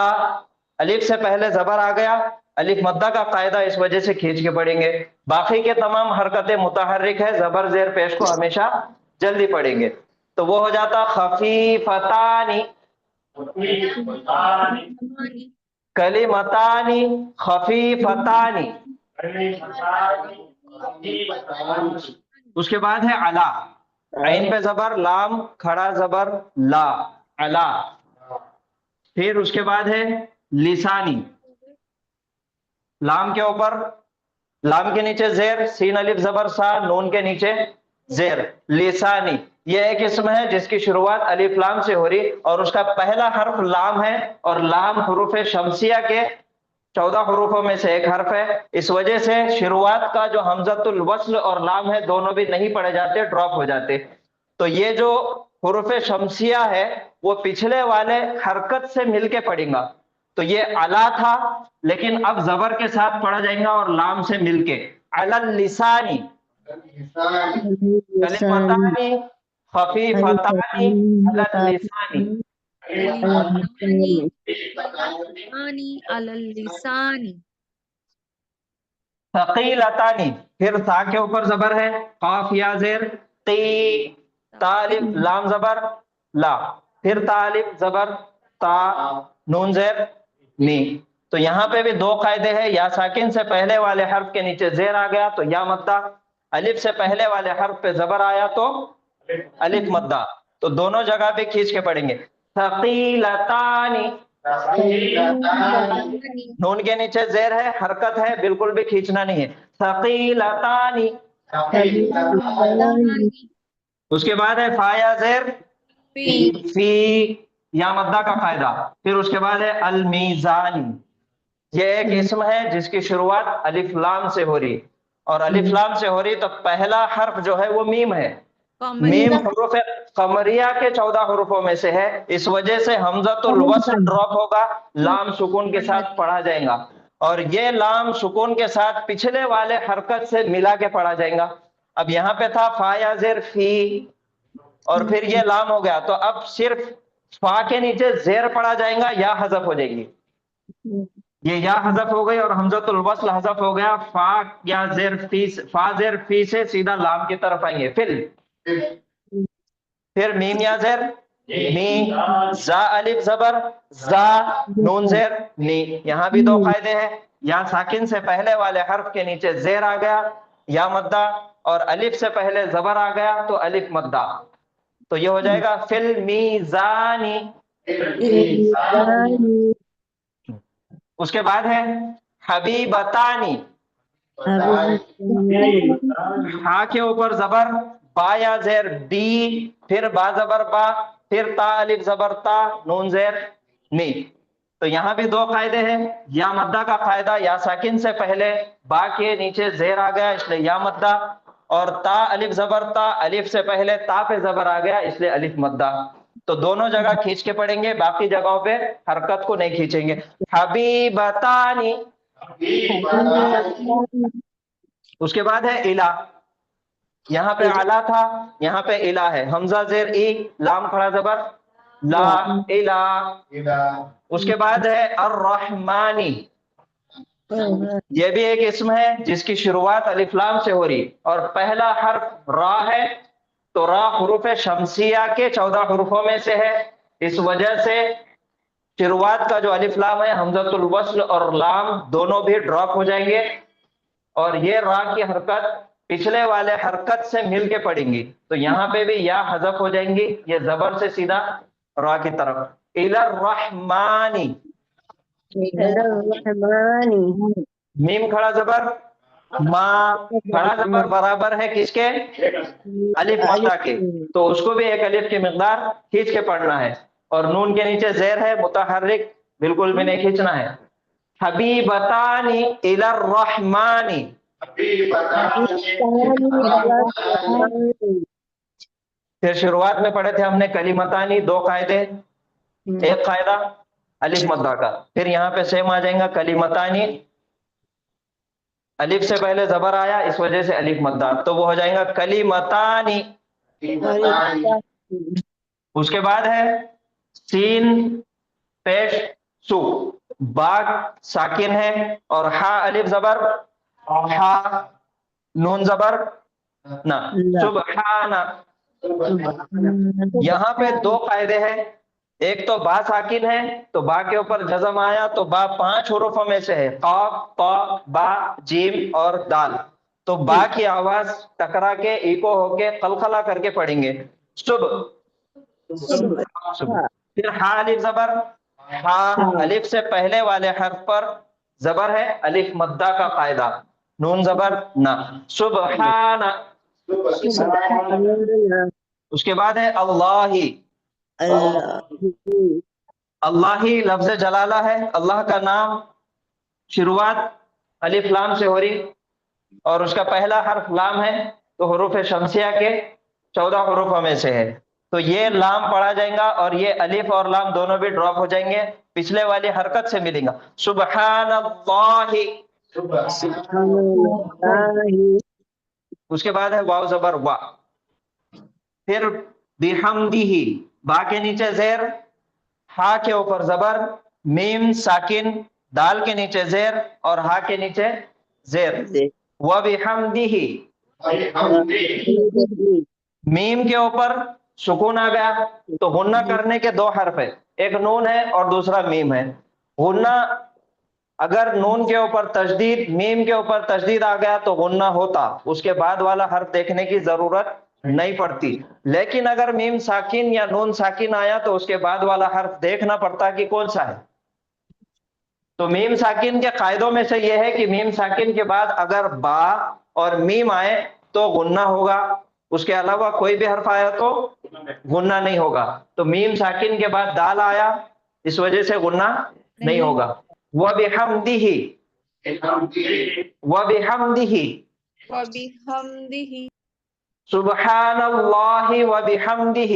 F: الف سے پہلے زبر آ گیا، الف مدہ کا قاعدہ اس وجہ سے کھینچ کے پڑھیں گے. باقی کے تمام حرکتیں متحرک ہے، زبر زیر پیش کو ہمیشہ جلدی پڑھیں گے. تو وہ ہو جاتا خفیفتانی کلمتانی خفیفتانی. اس کے بعد ہے علا، عین پہ زبر، لام کھڑا زبر لا، علا. پھر اس کے بعد ہے لسانی، لام کے اوپر، لام کے نیچے زیر، سین الف زبر سا، نون کے نیچے زیر، لسانی. یہ ایک اسم ہے جس کی شروعات الف لام سے ہو رہی اور اس کا پہلا حرف لام ہے، اور لام حروف شمسیہ کے 14 حروفوں میں سے ایک حرف ہے. اس وجہ سے شروعات کا جو حمزۃ الوصل اور لام ہے دونوں بھی نہیں پڑھے جاتے، ڈراپ ہو جاتے. تو یہ جو حروف شمسیہ ہے وہ پچھلے والے حرکت سے مل کے پڑھیں گا. تو یہ علا تھا لیکن اب زبر کے ساتھ پڑھا جائے گا اور لام سے مل کے، علی اللسانی کلمتانی خفیفتانی علی اللسانی. ثقیلتانی، پھر تا کے اوپر زبر ہے، قاف یا زیر تی، تا الف لام زبر لا، پھر تا الف زبر تا، نون زیر نی. تو یہاں پہ بھی دو قاعدے ہیں، یا ساکن سے پہلے والے حرف کے نیچے زیر آ گیا تو یا مدہ، الف سے پہلے والے حرف پہ زبر آیا تو الف مدہ. تو دونوں جگہ پہ کھینچ کے پڑھیں گے. ثقیلتانی، نون کے نیچے زیر ہے، حرکت ہے، بالکل بھی کھینچنا نہیں ہے. ثقیلتانی. اس کے بعد ہے فا یا زیر فی، یا مدہ کا قاعدہ. پھر اس کے بعد ہے المیزانی، یہ ایک اسم ہے جس کی شروعات الف لام سے ہو رہی، اور الف لام سے ہو رہی تو پہلا حرف جو ہے وہ میم ہے. میم حروف قمریہ کے 14 حروفوں میں سے ہے، اس وجہ سے حمزۃ الوصل ڈراپ ہوگا، لام سکون کے ساتھ پڑھا جائے گا، اور یہ لام سکون کے ساتھ پچھلے والے حرکت سے ملا کے پڑھا جائے گا. اب یہاں پہ تھا فا یا زیر فی اور پھر یہ لام ہو گیا، تو اب صرف فا کے نیچے زیر پڑھا جائے گا، یا حذف ہو جائے گی. یہ یا حذف ہو گئی اور حمزۃ الوصل حذف ہو گیا. فا یا زیر فی، فا زیر فی سے سیدھا لام کی طرف آئیں گے. پھر میم یا زیر می، زا الف زبر زا، نون زیر نی. یہاں بھی دو قاعدے ہیں، یا ساکن سے پہلے والے حرف کے نیچے زیر آ گیا یا مدہ، اور الف سے پہلے زبر آ گیا تو الف مدہ. تو یہ ہو جائے گا فل میزانی. اس کے بعد ہے حبیبتانی، ہا کے اوپر زبر، با یا زیر بی، پھر با زبر با، پھر تا الف زبر تا، نون زیر نی. تو یہاں بھی دو قاعدے ہیں، یا مدہ کا قاعدہ، یا ساکن سے پہلے با کے نیچے زیر آ گیا اس لیے یا مدہ، اور تا الف زبر تا، الف سے پہلے تا پہ زبر آ گیا اس لیے الف مدہ. تو دونوں جگہ کھینچ کے پڑھیں گے، باقی جگہوں پہ حرکت کو نہیں کھینچیں گے. حبیبتانی، اس کے بعد ہے الہ. یہاں پہ اعلیٰ تھا, یہاں پہ الہ ہے. حمزہ زیر ای, لام کھڑا زبر لا, الہ. اس کے بعد ہے الرحمانی. یہ بھی ایک اسم ہے جس کی شروعات الف لام سے ہو رہی, اور پہلا حرف را ہے, تو را حروف شمسیہ کے 14 حروفوں میں سے ہے. اس وجہ سے شروعات کا جو الف لام ہے, حمزۃ الوصل اور لام دونوں بھی ڈراپ ہو جائیں گے, اور یہ را کی حرکت پچھلے والے حرکت سے مل کے پڑیں گی. تو یہاں پہ بھی یا حذف ہو جائیں گی, یہ زبر سے سیدھا را کی طرف. الی الرحمانی, میم کھڑا زبر, ما کھڑا زبر برابر ہے کس کے؟ الف مدہ کے, تو اس کو بھی ایک الف کی مقدار کھینچ کے پڑھنا ہے. اور نون کے نیچے زیر ہے متحرک, بالکل بھی نہیں کھینچنا ہے. حبیبتانی الی الرحمانی. پھر شروعات میں پڑھے تھے ہم نے کلمتانی, 2 قاعدے. ایک قاعدہ الف مدہ کا, پھر یہاں پہ سیم آ جائیں گا کلمتانی, الف سے پہلے زبر آیا اس وجہ سے الف مدہ, تو وہ ہو جائے گا کلمتانی. اس کے بعد ہے سین پیش سو, باغ ساکن ہے, اور ہا الف زبر ہا, نون زبر نہ, سبحانہ. یہاں پہ 2 قاعدے ہیں. ایک تو با ساکن ہے, تو با کے اوپر جزم آیا تو با 5 حروفوں میں سے ہے, قاف, طا, با, جیم اور دال. تو با کی آواز ٹکرا کے ایکو ہو کے قلقلہ کر کے پڑھیں گے, صبح. پھر ہا الف زبر ہا, الف سے پہلے والے حرف پر زبر ہے, الف مدہ کا قاعدہ, نون زبر نہ, سبحانہ. اس کے بعد ہے اللہ. اللہ ہی لفظ جلالہ ہے, اللہ کا نام, شروعات الف لام سے ہو رہی, اور اس کا پہلا حرف لام ہے, تو حروف شمسیہ کے 14 حروفوں میں سے ہے. تو یہ لام پڑھا جائے گا, اور یہ الف اور لام دونوں بھی ڈراپ ہو جائیں گے, پچھلے والی حرکت سے ملیں گا. سبحان اللہ. اس کے بعد ہے واو زبر وا. پھر بحمدہ, با کے نیچے زیر, ہا کے اوپر زبر, میم ساکن, دال کے نیچے زیر اور ہا کے نیچے زیر. وبحمدہ, میم کے اوپر سکون آ گیا, تو غنہ کرنے کے 2 حرف ہے, ایک نون ہے اور دوسرا میم ہے. غنہ اگر نون کے اوپر تشدید, میم کے اوپر تشدید آ گیا تو غنہ ہوتا, اس کے بعد والا حرف دیکھنے کی ضرورت نہیں پڑتی. لیکن اگر میم ساکن یا نون ساکن آیا تو اس کے بعد والا حرف دیکھنا پڑتا کہ کون سا ہے. تو میم ساکن کے قاعدوں میں سے یہ ہے کہ میم ساکن کے بعد اگر با اور میم آئے تو غنہ ہوگا, اس کے علاوہ کوئی بھی حرف آیا تو غنہ نہیں ہوگا. تو میم ساکن کے بعد دال آیا, اس وجہ سے غنہ نہیں ہوگا. وبحمدہ, وبحمدہ, سبحان اللہ وبحمدہ.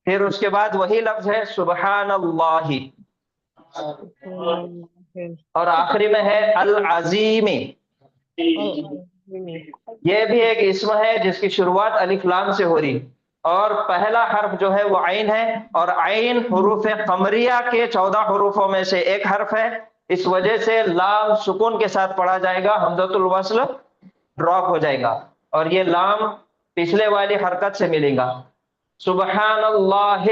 F: پھر اس کے بعد وہی لفظ ہے سبحان اللہ, اور آخری میں ہے العظیم. یہ بھی ایک اسم ہے جس کی شروعات الف لام سے ہو رہی, اور پہلا حرف جو ہے وہ عین ہے, اور عین حروف قمریہ کے 14 حروفوں میں سے ایک حرف ہے, اس وجہ سے لام سکون کے ساتھ پڑھا جائے گا, حمزۃ الوصل ڈراپ ہو جائے گا, اور یہ لام پچھلے والی حرکت سے ملے گا. سبحان اللہ.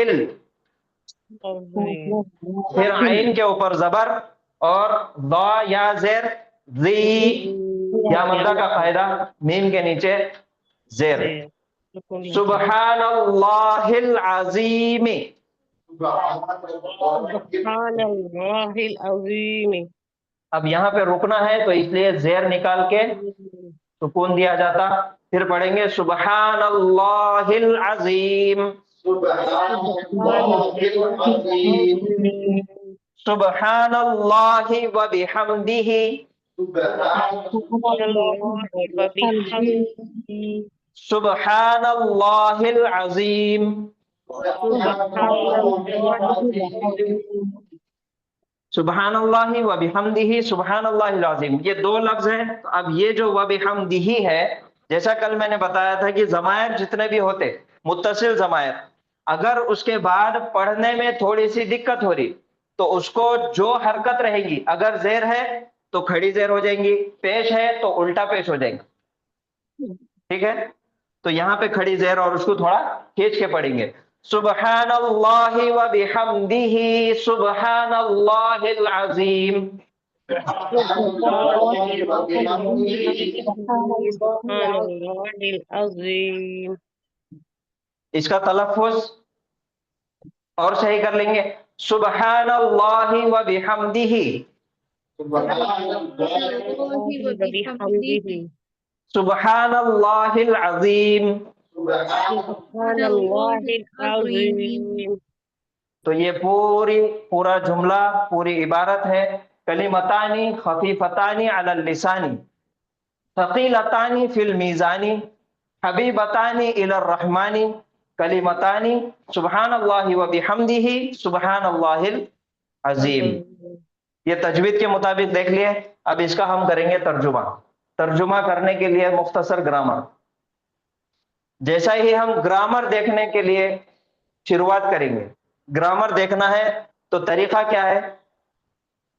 F: پھر عین کے اوپر زبر اور ضا یا زیر, ذی یا مدہ کا قاعدہ, میم کے نیچے زیر. سبحان اللہ العظیم. اب یہاں پہ رکنا ہے تو اس لیے زیر نکال کے سکون دیا جاتا. پھر پڑھیں گے سبحان اللہ العظیم, سبحان اللہ وبحمدہ, سبحان اللہ العظیم. سبحان اللہ و بحمدہ سبحان اللہ العظیم، یہ دو لفظ ہیں. تو اب یہ جو و بحمدہ ہے، جیسا کل میں نے بتایا تھا کہ ضمائر جتنے بھی ہوتے متصل ضمائر، اگر اس کے بعد پڑھنے میں تھوڑی سی دقت ہو رہی تو اس کو جو حرکت رہے گی، اگر زیر ہے تو کھڑی زیر ہو جائیں گی، پیش ہے تو الٹا پیش ہو جائیں گے. ٹھیک ہے، تو یہاں پہ کھڑی زیر اور اس کو تھوڑا کھینچ کے پڑھیں گے. سبحان اللہ و بحمدہ سبحان اللہ العظیم. اس کا تلفظ اور صحیح کر لیں گے. سبحان اللہ و بحمدہ سبحان اللہ العظیم. تو یہ پورا جملہ، پوری عبارت ہے. کلمتانی خفیفتانی علی اللسانی ثقیلتانی فی المیزانی حبیبتانی الی الرحمانی کلمتانی سبحان اللہ و بحمدہ سبحان اللہ العظیم. یہ تجوید کے مطابق دیکھ لیے. اب اس کا ہم کریں گے ترجمہ کرنے کے لیے مختصر گرامر. جیسا ہی ہم گرامر دیکھنے کے لیے شروعات کریں گے، گرامر دیکھنا ہے تو طریقہ کیا ہے؟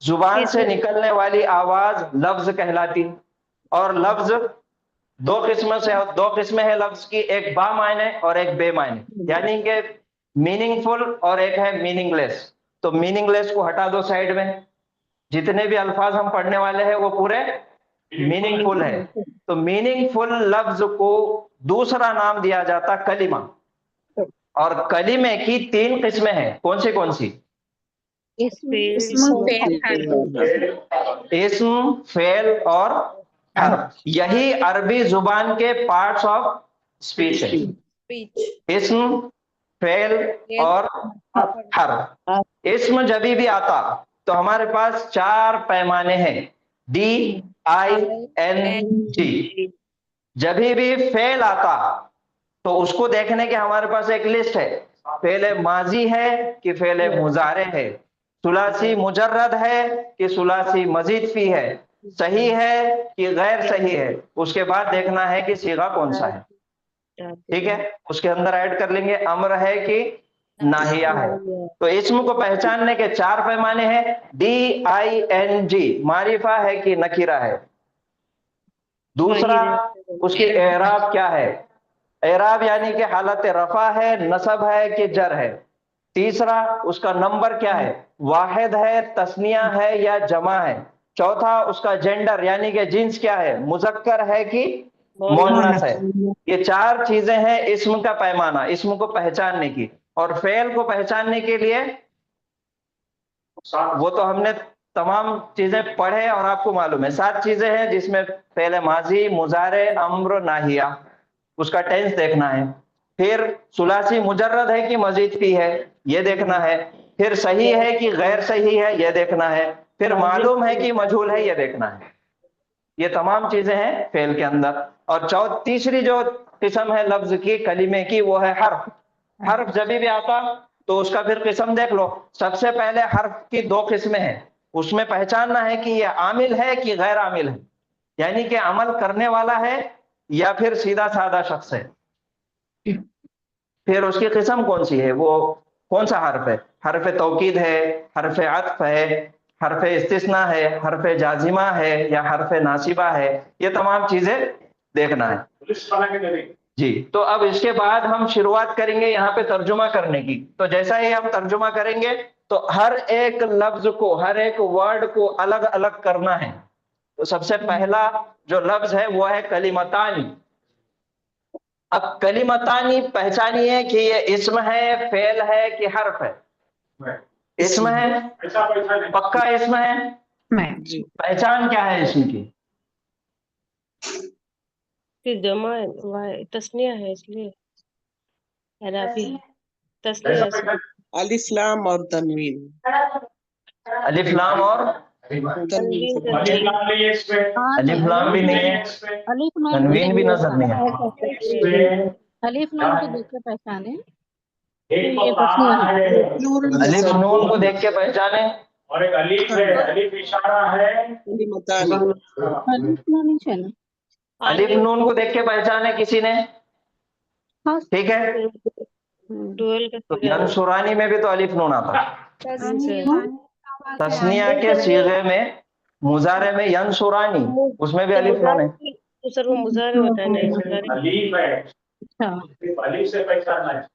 F: زبان سے نکلنے والی آواز لفظ کہلاتی، اور لفظ دو قسمیں ہے لفظ کی، ایک با معنی اور ایک بے معنی، یعنی کہ میننگ فل اور ایک ہے میننگ لیس. تو میننگ لیس کو ہٹا دو سائیڈ میں. جتنے بھی الفاظ ہم پڑھنے والے ہیں وہ پورے میننگ فل ہے. تو میننگ فل لفظ کو دوسرا نام دیا جاتا کلمہ. اور کلمے کی 3 قسمیں ہیں. کون سی؟ اسم، فعل اور حرف. یہی عربی زبان کے پارٹس آف اسپیچ ہے. اسم، فعل اور حرف. اسم جب بھی آتا تو ہمارے پاس 4 پیمانے ہیں، DING. جب بھی فعل آتا تو اس کو دیکھنے کے ہمارے پاس ایک لسٹ ہے. فعل ماضی ہے کہ فعل مضارع ہے، ثلاثی مجرد ہے کہ ثلاثی مزید فی ہے، صحیح ہے کہ غیر صحیح ہے. اس کے بعد دیکھنا ہے کہ صیغہ کون سا ہے. ٹھیک ہے، اس کے اندر ایڈ کر لیں گے امر ہے کہ ناہیہ ہے. تو اسم کو پہچاننے کے 4 پیمانے ہیں. DING معرفہ ہے کہ نکرہ ہے. دوسرا، اس کی اعراب کیا ہے؟ اعراب یعنی کہ حالت رفع ہے، نصب ہے کہ جر ہے. تیسرا، اس کا نمبر کیا ہے؟ واحد ہے، تثنیہ ہے یا جمع ہے. چوتھا، اس کا جینڈر یعنی کہ جنس کیا ہے، مذکر ہے کہ مؤنث ہے. یہ 4 چیزیں ہیں اسم کا پیمانہ، اسم کو پہچاننے کی. اور فعل کو پہچاننے کے لیے وہ تو ہم نے تمام چیزیں پڑھے اور آپ کو معلوم ہے. 7 چیزیں ہیں جس میں فعل ماضی، مضارع، امر، ناہیہ، اس کا ٹینس دیکھنا ہے. پھر ثلاثی مجرد ہے کہ مزید فی ہے یہ دیکھنا ہے. پھر صحیح ہے کہ غیر صحیح ہے یہ دیکھنا ہے. پھر معلوم ہے کہ مجہول ہے یہ دیکھنا ہے. یہ تمام چیزیں ہیں فعل کے اندر. اور تیسری جو قسم ہے لفظ کی، کلمے کی، وہ ہے حرف. حرف جب بھی آتا تو اس کا پھر قسم دیکھ لو. سب سے پہلے حرف کی 2 قسمیں ہیں. اس میں پہچاننا ہے کہ یہ عامل ہے کہ غیر عامل ہے، یعنی کہ عمل کرنے والا ہے یا پھر سیدھا سادہ شخص ہے. پھر اس کی قسم کون سی ہے، وہ کون سا حرف ہے؟ حرف توکید ہے، حرف عطف ہے، حرف استثناء ہے، حرف جازمہ ہے یا حرف ناصبہ ہے. یہ تمام چیزیں دیکھنا ہے. جی، تو اب اس کے بعد ہم شروعات کریں گے یہاں پہ ترجمہ کرنے کی. تو جیسا ہی ہم ترجمہ کریں گے تو ہر ایک لفظ کو، ہر ایک ورڈ کو الگ الگ کرنا ہے. تو سب سے پہلا جو لفظ ہے وہ ہے کلمتانی. اب کلمتانی پہچانیے کہ یہ اسم ہے، فعل ہے کہ حرف ہے. اسم ہے، پکا اسم ہے. پہچان کیا ہے اسم کی؟
D: جمع تسنیہ ہے، اس لیے عربی تسنیہ ہے.
I: الف لام اور تنوین.
F: الف لام اور الف لام بھی نہیں ہے، تنوین بھی نظر نہیں ہے.
B: الف نون کو دیکھ کے پہچانے.
F: الف نون کو دیکھ کے پہچانے
A: और एक अलीफ है, अलीफ इशारा है।
I: कलिमतानी
B: नहीं है ना?
F: अलिफ नून को देख के पहचाने किसी ने?
B: हाँ।
F: ठीक है,
D: डुअल का
F: तो
D: सीगा है।
F: यंसुरानी में भी तो अलिफ नून आता। तस्निया के सीगे में मुजारे में यंसुरानी, उसमें भी अलिफ नून है।
D: तो सर वो मुजारे होता है ना, मुजारे।
A: अलीफ है,
B: अच्छा।
A: सिर्फ अलीफ से पहचानना है।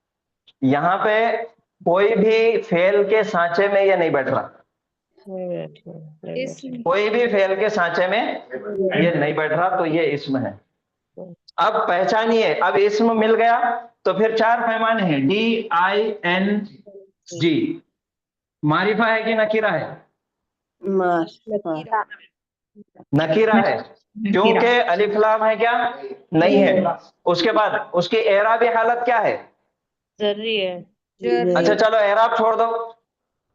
F: यहाँ पे कोई भी फेल के सांचे में ये नहीं बैठ रहा,
D: नहीं बैठे, नहीं बैठे।
F: कोई भी फेल के सांचे में ये नहीं बैठ रहा, तो ये इस्म है। अब पहचानिए, अब इस्म मिल गया तो फिर चार पैमाने हैं, DING। मारिफा है कि नकीरा है? नकीरा है, क्योंकि अलिफ लाम है क्या? नहीं है। उसके बाद उसकी एराबी हालत क्या है?
D: जर्री है।
F: अच्छा चलो एराब छोड़ दो,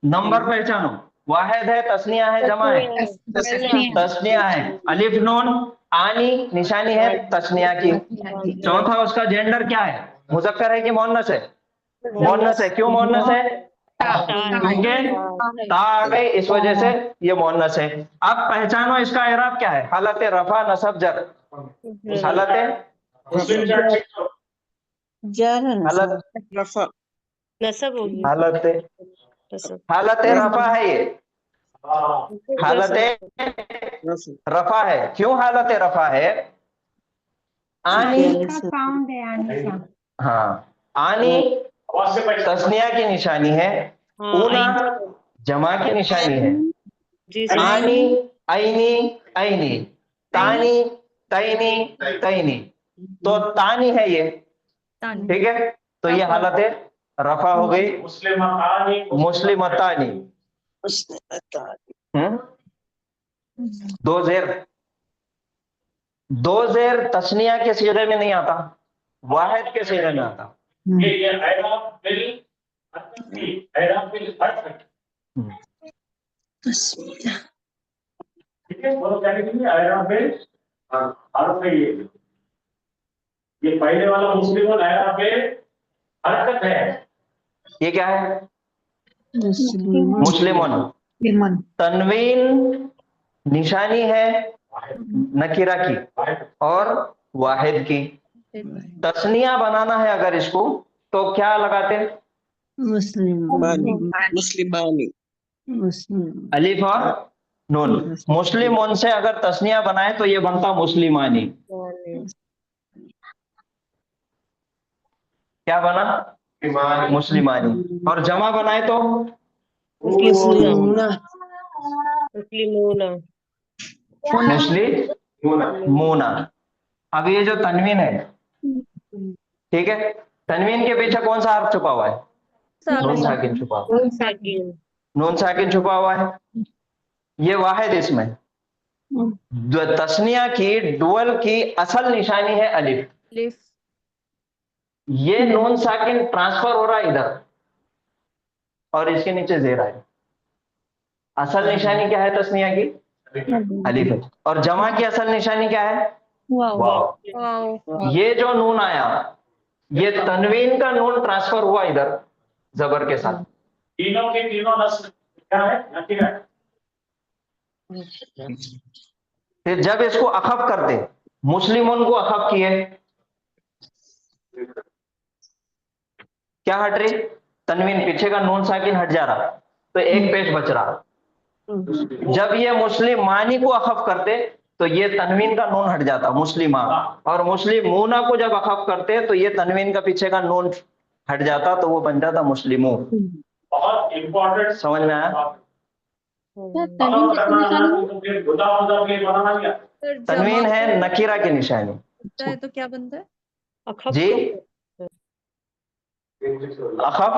F: नंबर पहचानो। वाहिद है, तस्निया है, जमा है? तस्निया है। अलिफ नून आनी निशानी है तस्निया की। चौथा उसका जेंडर क्या है? मुज़क्कर है कि मुअन्नस है? मुअन्नस है। क्यों मुअन्नस है? क्योंकि ता आ गई, इस वजह से ये मुअन्नस है। अब पहचानो इसका एराब क्या है? हालत रफा नसब जर। हालत हालत
I: रफा
D: नसब होगी।
F: हालत
D: नसब।
F: हालत रफा है ये, हालत
I: रफा
F: रफा है। क्यों हालत रफा है? आनी,
H: साउंड है आने का।
F: हाँ आनी
A: आवाज से पहचानना।
F: तस्निया की निशानी है,
D: हाँ,
F: ऊना जमा की निशानी है।
D: जी सर।
F: आनी आईनी आईनी, तानी तैनी तैनी, तो तानी है ये। ठीक है, तो ये हालत है रफा हो गई।
A: मुस्लिमानी,
F: मुस्लिमतानी, दो जेर तस्निया के सीगे में नहीं आता, वाहिद के सीगे में आता।
A: ये ऐराब बिल ऐराब बिल हर्फ। ठीक है, बोलो क्या लिखेंगे? ऐराब बिल हर्फ है ये पहले वाला मुस्लिम ऐराब बिल हरकत है।
F: ये क्या है? मुस्लिमन। तनवीन निशानी है नकीरा की और वाहिद की। तस्निया बनाना है अगर इसको, तो क्या लगाते?
I: मुस्लिमानी
F: अलिफ और नून। मुस्लिमों से अगर तस्निया बनाए तो ये बनता मुस्लिमानी। क्या बना? मुस्लिमानी। और जमा बनाए तो
D: मुस्लिमूना।
F: मुस्लिमूना। अब ये जो तनवीन है, ठीक है, तनवीन के पीछे कौन सा हर्फ छुपा हुआ है? नून साकिन छुपा हुआ है। नून साकिन छुपा हुआ है। ये वाहिद इसमें तस्निया की डुअल की असल निशानी है अलिफ। ये नून साकिन ट्रांसफर हो रहा है इधर और इसके नीचे जेर है। असल निशानी क्या है तस्निया की? अलिफ है। और जमा की असल निशानी क्या है? वाव। ये जो नून आया, ये तनवीन का नून ट्रांसफर हुआ इधर जबर के साथ।
A: तीनों के तीनों नस्ल क्या है? नकीरा।
F: फिर जब इसको अखफ करते, मुस्लिमों को अखफ किए, क्या हट रही? तनवीन, पीछे का नून साकिन हट जा रहा, तो एक पेश बच रहा। जब ये मुस्लिमानी को अखफ करते तो ये तनवीन का नून हट जाता, मुस्लिमा। और मुस्लिमूना को जब अखफ करते तो ये तनवीन का पीछे का नून हट जाता, तो वो बन जाता मुस्लिमों।
A: बहुत इंपॉर्टेंट।
F: समझ में आया? तनवीन है नकीरा की निशानी।
C: तो क्या बनता है?
D: अखफ
F: जी अखफ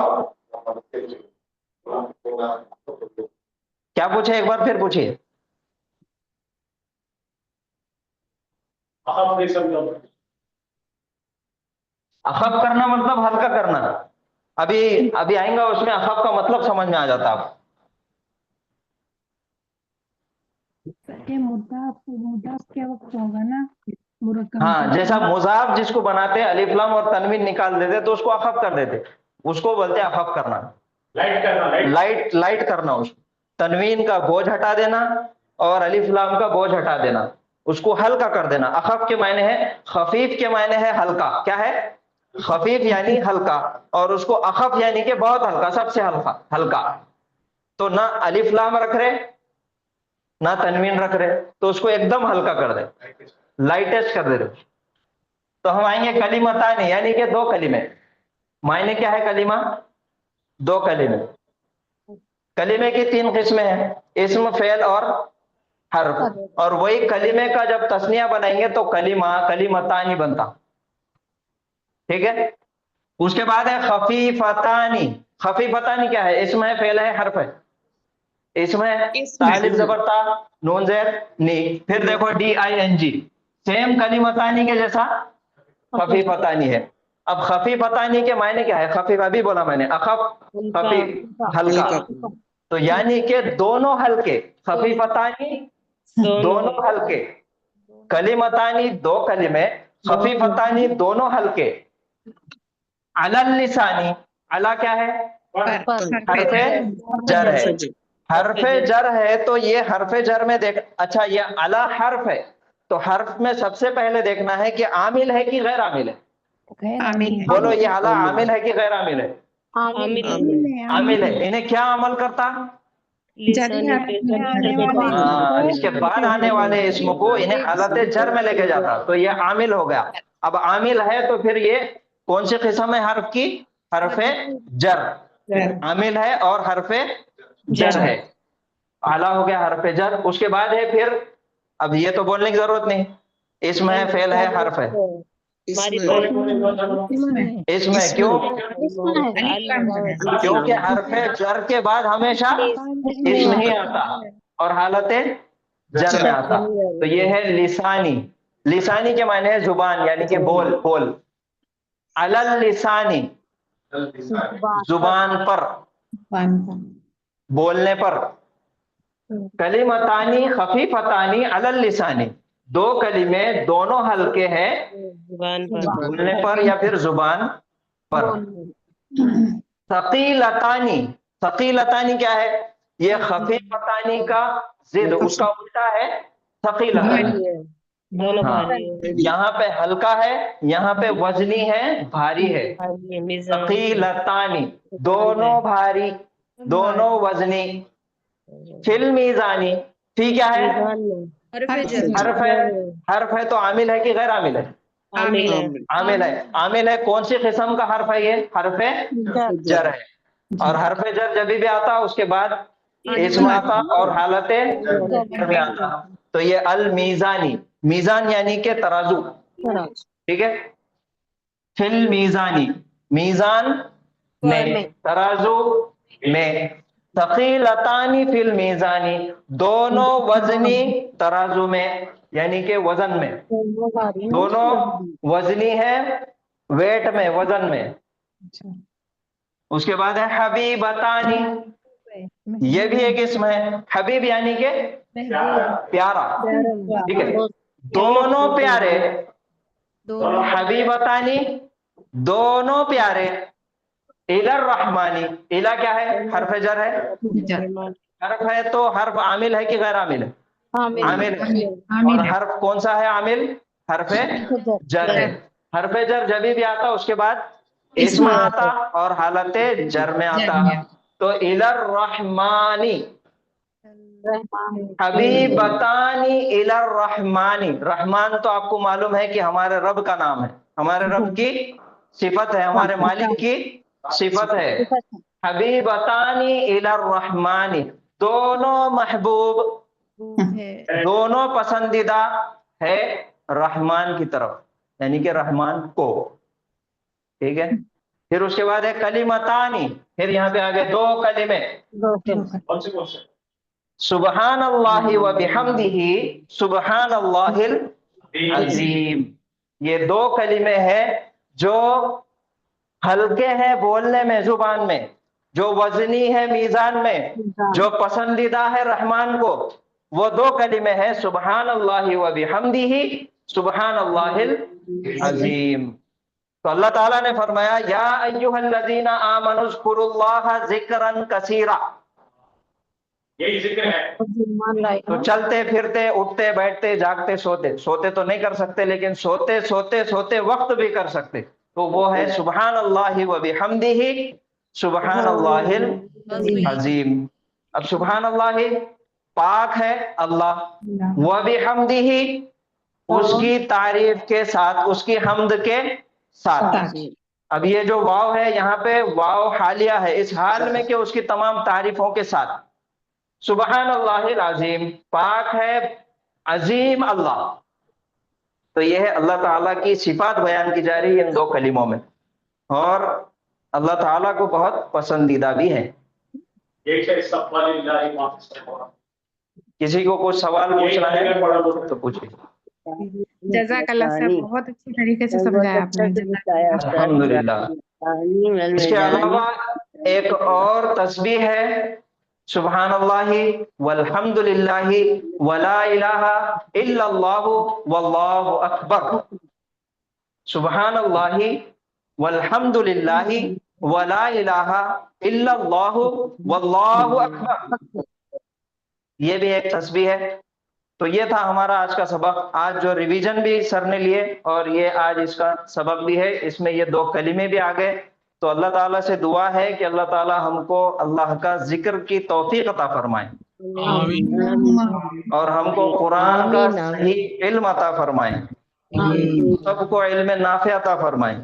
F: क्या पूछे? एक बार फिर पूछिए। अखफ करना मतलब हल्का करना। अभी अभी आएगा उसमें, अखफ का मतलब समझ में आ जाता आप।
H: मुदाफ के वक्त होगा ना?
F: हाँ, जैसा मुजाफ जिसको बनाते हैं अलिफ लाम और तनवीन निकाल देते तो उसको अखफ कर देते, उसको बोलते हैं अखफ करना।
A: लाइट करना,
F: लाइट करना उसको। تنوین کا بوجھ ہٹا دینا اور الف لام کا بوجھ ہٹا دینا، اس کو ہلکا کر دینا. اخف کے معنی ہے خفیف کے معنی ہے ہلکا. کیا ہے؟ خفیف یعنی ہلکا، اور اس کو اخف یعنی کہ بہت ہلکا، سب سے ہلکا. تو نہ الف لام رکھ رہے نہ تنوین رکھ رہے، تو اس کو ایک دم ہلکا کر دے، لائٹسٹ کر دے رہے. تو ہم آئیں گے کلمتان یعنی کہ دو کلمے. معنی کیا ہے کلمہ؟ دو کلمے. کلمے کی تین قسمیں ہیں، اسم، فعل اور حرف. اور وہی کلمے کا جب تسنیہ بنائیں گے تو کلمہ کلمتانی بنتا. ٹھیک ہے. اس کے بعد ہے خفیفتانی. خفیفتانی کیا ہے؟ اسم ہے، فعل ہے، حرف ہے. اسم ہے الف زبر تا نون زیر نی، پھر دیکھو DING، سیم کلمتانی کے جیسا خفیفتانی ہے. اب خفیفتانی کے معنی کیا ہے؟ خفیف ابھی بولا میں نے، اخف خفیف ہلکا. تو یعنی کہ دونوں ہلکے. خفیفتانی دونوں ہلکے، کلمتانی دو کلمے، خفیفتانی دونوں ہلکے. علی اللسانی، علی کیا ہے؟ حرف جر ہے. حرف جر ہے تو یہ حرف جر میں دیکھ، اچھا یہ علی حرف ہے تو حرف میں سب سے پہلے دیکھنا ہے کہ عامل ہے کہ غیر عامل ہے. بولو یہ علی عامل ہے کہ غیر عامل ہے؟ عامل ہے. انہیں کیا عمل کرتا؟ اس کے بعد آنے والے اسم کو انہیں حالت جر میں لے کے جاتا، تو یہ عامل ہو گیا. اب عامل ہے تو پھر یہ کون سی قسم ہے حرف کی؟ حرف جر. عامل ہے اور حرف جر ہے. اعلیٰ ہو گیا حرف جر. اس کے بعد ہے پھر، اب یہ تو بولنے کی ضرورت نہیں، اسم ہے، فعل ہے، حرف ہے. اسم ہے. کیوں؟ کیونکہ حرف جر کے بعد ہمیشہ اسم ہی آتا اور حالت جر میں آتا. تو یہ ہے لسانی. لسانی کے معنی ہے زبان یعنی کہ بول. بول. علی اللسانی زبان پر، بولنے پر. کلمتانی خفیفتانی علی اللسانی، دو کلمے دونوں ہلکے ہیں بولنے پر یا پھر زبان پر. ثقیلتانی. ثقیلتانی کیا ہے؟ یہ خفیفتانی کا ضد، اس کا الٹا ہے ثقیلتانی. یہاں پہ ہلکا ہے، یہاں پہ وزنی ہے، بھاری ہے. ثقیلتانی دونوں بھاری، دونوں وزنی. فی المیزانی، فی کیا ہے؟ حرف ہے. حرف ہے تو عامل ہے کہ غیر عامل ہے؟ عامل ہے. عامل ہے. کون سی قسم کا حرف ہے یہ؟ حرف جر ہے. اور حرف جر جب بھی آتا اس کے بعد اسم آتا اور حالت جر میں آتا. تو یہ المیزانی. میزان یعنی کہ ترازو. ٹھیک ہے. فی المیزانی میزان میں، ترازو میں. ثقیلتانی فی المیزانی دونوں وزنی ترازو میں یعنی کہ وزن میں. دونوں وزنی ہے، ویٹ میں، وزن میں. اس کے بعد ہے حبیبتانی. یہ بھی ایک اسم ہے. حبیب یعنی کہ پیارا. ٹھیک ہے. دونوں پیارے. حبیبتانی دونوں پیارے. الی الرحمانی. الی کیا ہے؟ حرف جر ہے. حرف ہے تو حرف عامل ہے کہ غیر عامل ہے؟ عامل ہے. اور حرف کون سا ہے عامل؟ حرف جر ہے. حرف جر جب بھی آتا اس کے بعد اسم آتا اور حالت جر میں آتا. تو الی الرحمانی. حبیبتانی الی الرحمانی. رحمان تو آپ کو معلوم ہے کہ ہمارے رب کا نام ہے، ہمارے رب کی صفت ہے، ہمارے مالک کی صفت ہے. حبیبتانی الی الرحمانی دونوں محبوب، دونوں پسندیدہ ہے رحمان کی طرف یعنی کہ رحمان کو. ٹھیک ہے. پھر اس کے بعد ہے کلمتانی. پھر یہاں پہ آگے دو کلمے. سبحان اللہ و بحمدہ سبحان اللہ العظیم. یہ دو کلمے ہیں جو ہلکے ہیں بولنے میں، زبان میں، جو وزنی ہے میزان میں، جو پسندیدہ ہے رحمان کو. وہ دو کلمے ہیں سبحان اللہ و بحمدہ سبحان اللہ العظیم. تو اللہ تعالیٰ نے فرمایا یا ایھا الذین آمنوا اذکروا اللہ ذکرا کثیرا.
A: यही जिक्र है।
F: तो चलते फिरते उठते बैठते जागते सोते, सोते तो नहीं कर सकते लेकिन सोते सोते सोते वक्त भी कर सकते, तो वो है सुबहान अल्लाहि व बिहम्दिही सुबहान अल्लाहिल अजीम। अब सुबहान अल्लाहि पाक है अल्लाह, व बिहम्दिही उसकी तारीफ के साथ, उसकी हमद के साथ। अब ये जो वाव है यहाँ पे वाव हालिया है, इस हाल में कि उसकी तमाम तारीफों के साथ। सुबहान अल्लाहिल अजीम पाक है अजीम अल्लाह। तो ये है अल्लाह ताला की सिफात बयान की जा रही है इन दो कलिमों में, और अल्लाह ताला को बहुत पसंदीदा भी है। किसी को कुछ सवाल पूछना है तो पूछिए।
H: जज़ाकल्लाह सर, बहुत अच्छी तरीके से समझाया आपने।
F: अल्हम्दुलिल्लाह। इसके अलावा एक और तस्बीह है सुबहान अल्लाहि वल्हम्दुलिल्लाहि वला इलाहा इल्लल्लाहु वल्लाहु अकबर। सुबहान अल्लाहि वल्हम्दुलिल्लाहि वला इलाहा इल्लल्लाहु वल्लाहु अकबर। ये भी एक तस्बीह है। तो ये था हमारा आज का सबक। आज जो रिवीजन भी सर ने लिए और ये आज इसका सबक भी है, इसमें ये दो कलिमे भी आ गए। तो अल्लाह ताला से दुआ है कि अल्लाह ताला हमको अल्लाह का जिक्र की तौफीक अता फरमाए और हमको कुरान का सही इल्म अता फरमाए, सबको इल्म नाफे अता फरमाए,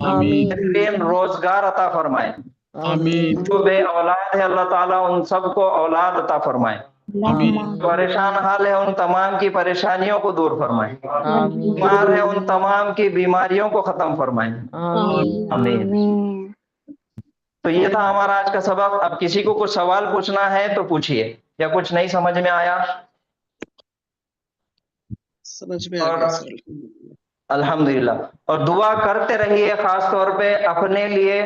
F: बेहतरीन रोजगार अता फरमाए। जो बे औलाद है अल्लाह ताला उन सबको औलाद अता फरमाए। परेशान हाल है उन तमाम की परेशानियों को दूर फरमाए। बीमार है उन तमाम की बीमारियों को खत्म फरमाए। आमीन। तो ये था हमारा आज का सबक। अब किसी को कुछ सवाल पूछना है तो पूछिए, या कुछ नहीं समझ में आया?
I: समझ में आ गया सर।
F: अल्हम्दुलिल्लाह। और दुआ करते रहिए खास तौर पे अपने लिए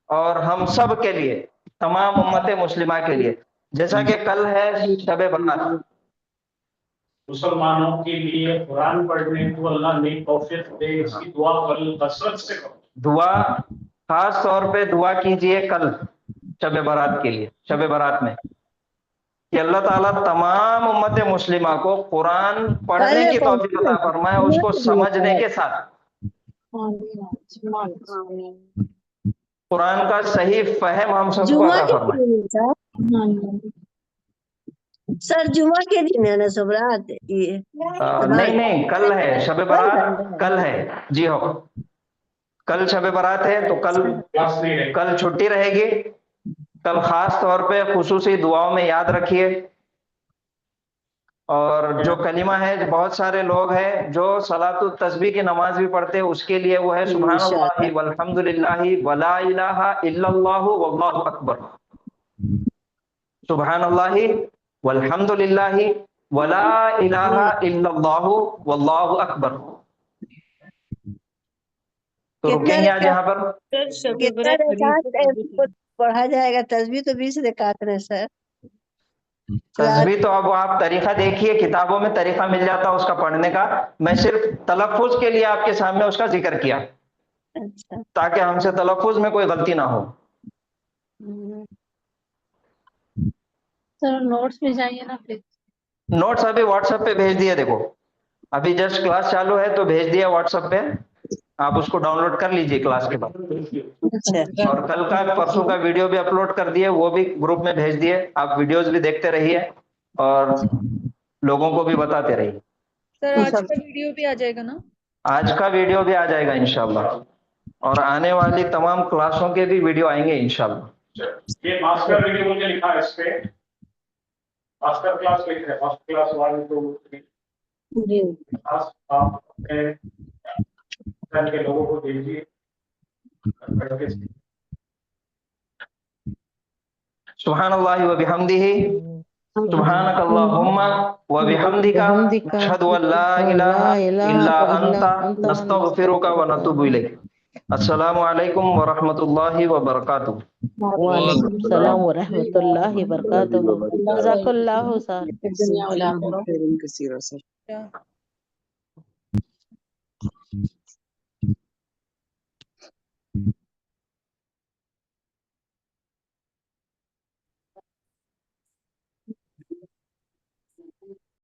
F: और हम सब के लिए, तमाम उम्मत मुस्लिमा के लिए। जैसा कि कल है शब बरात,
A: मुसलमानों के लिए कुरान पढ़ने को अल्लाह ने तौफीक दे, इसकी दुआ कल कसरत से करो।
F: दुआ खास तौर पे दुआ कीजिए कल शब बारात के लिए, शब बारात में, कि अल्लाह ताला तमाम उम्मत मुस्लिमा को कुरान पढ़ने की तौफीक अता फरमाए, उसको समझने के साथ कुरान का सही फहम हम सबको अता फरमाए।
J: सर जुमा के दिन है ना सब रात ये?
F: नहीं कल है शब बारात, कल है जी हो, कल शब बारात है। तो कल छुट्टी रहेगी। कल खास तौर पे खुसूसी दुआओं में याद रखिए। और जो कलिमा है, बहुत सारे लोग हैं जो सलातुल तस्बीह की नमाज भी पढ़ते हैं, उसके लिए वो है सुब्हानअल्लाहि वल्हम्दुलिल्लाहि वला इलाहा इल्लल्लाहु वल्लाहु अकबर। सुब्हानअल्लाहि वल्हम्दुलिल्लाहि वला इलाहा इल्लल्लाहु वल्लाहु अकबर। तो रुकेंगे आज यहाँ पर।
J: कितना रकात पढ़ा जाएगा? तस्बीह तो 20 रकात है सर।
F: तस्बीह तो अब आप तरीका देखिए, किताबों में तरीका मिल जाता है उसका पढ़ने का। मैं सिर्फ तलफ्फुज के लिए आपके सामने उसका जिक्र किया,
J: अच्छा,
F: ताकि हमसे तलफ्फुज में कोई गलती ना हो।
B: सर नोट्स में जाइए ना प्लीज।
F: नोट्स अभी व्हाट्सएप पे भेज दिए, देखो अभी जस्ट क्लास चालू है तो भेज दिया व्हाट्सएप पे, आप उसको डाउनलोड कर लीजिए क्लास के बाद। और कल का परसों का वीडियो भी अपलोड कर दिए, वो भी ग्रुप में भेज दिए। आप वीडियोस भी देखते रहिए और लोगों को भी बताते रहिए।
C: सर आज का वीडियो भी आ जाएगा ना?
F: आज का वीडियो भी आ जाएगा इंशाल्लाह, और आने वाली तमाम क्लासों के भी वीडियो आएंगे इंशाल्लाह।
A: ये मास्टर वीडियो मुझे लिखा है इस पे, मास्टर क्लास लिख रहे हैं, फर्स्ट क्लास 1 2 3 क्लास आप के लोगों को दीजिए।
F: सुब्हानअल्लाहि व बिहम्दिही सुब्हानक अल्लाहुम्मा व बिहम्दिका अशहदु अन ला इलाहा इल्ला अंता नस्तगफिरुका व नतूबु इलैक। अस्सलामु अलैकुम व रहमतुल्लाहि व बरकातुहू।
K: वालेकुम सलाम व रहमतुल्लाहि व बरकातुहू। जज़ाकल्लाहु सर।
I: खैरन कसीरा सर।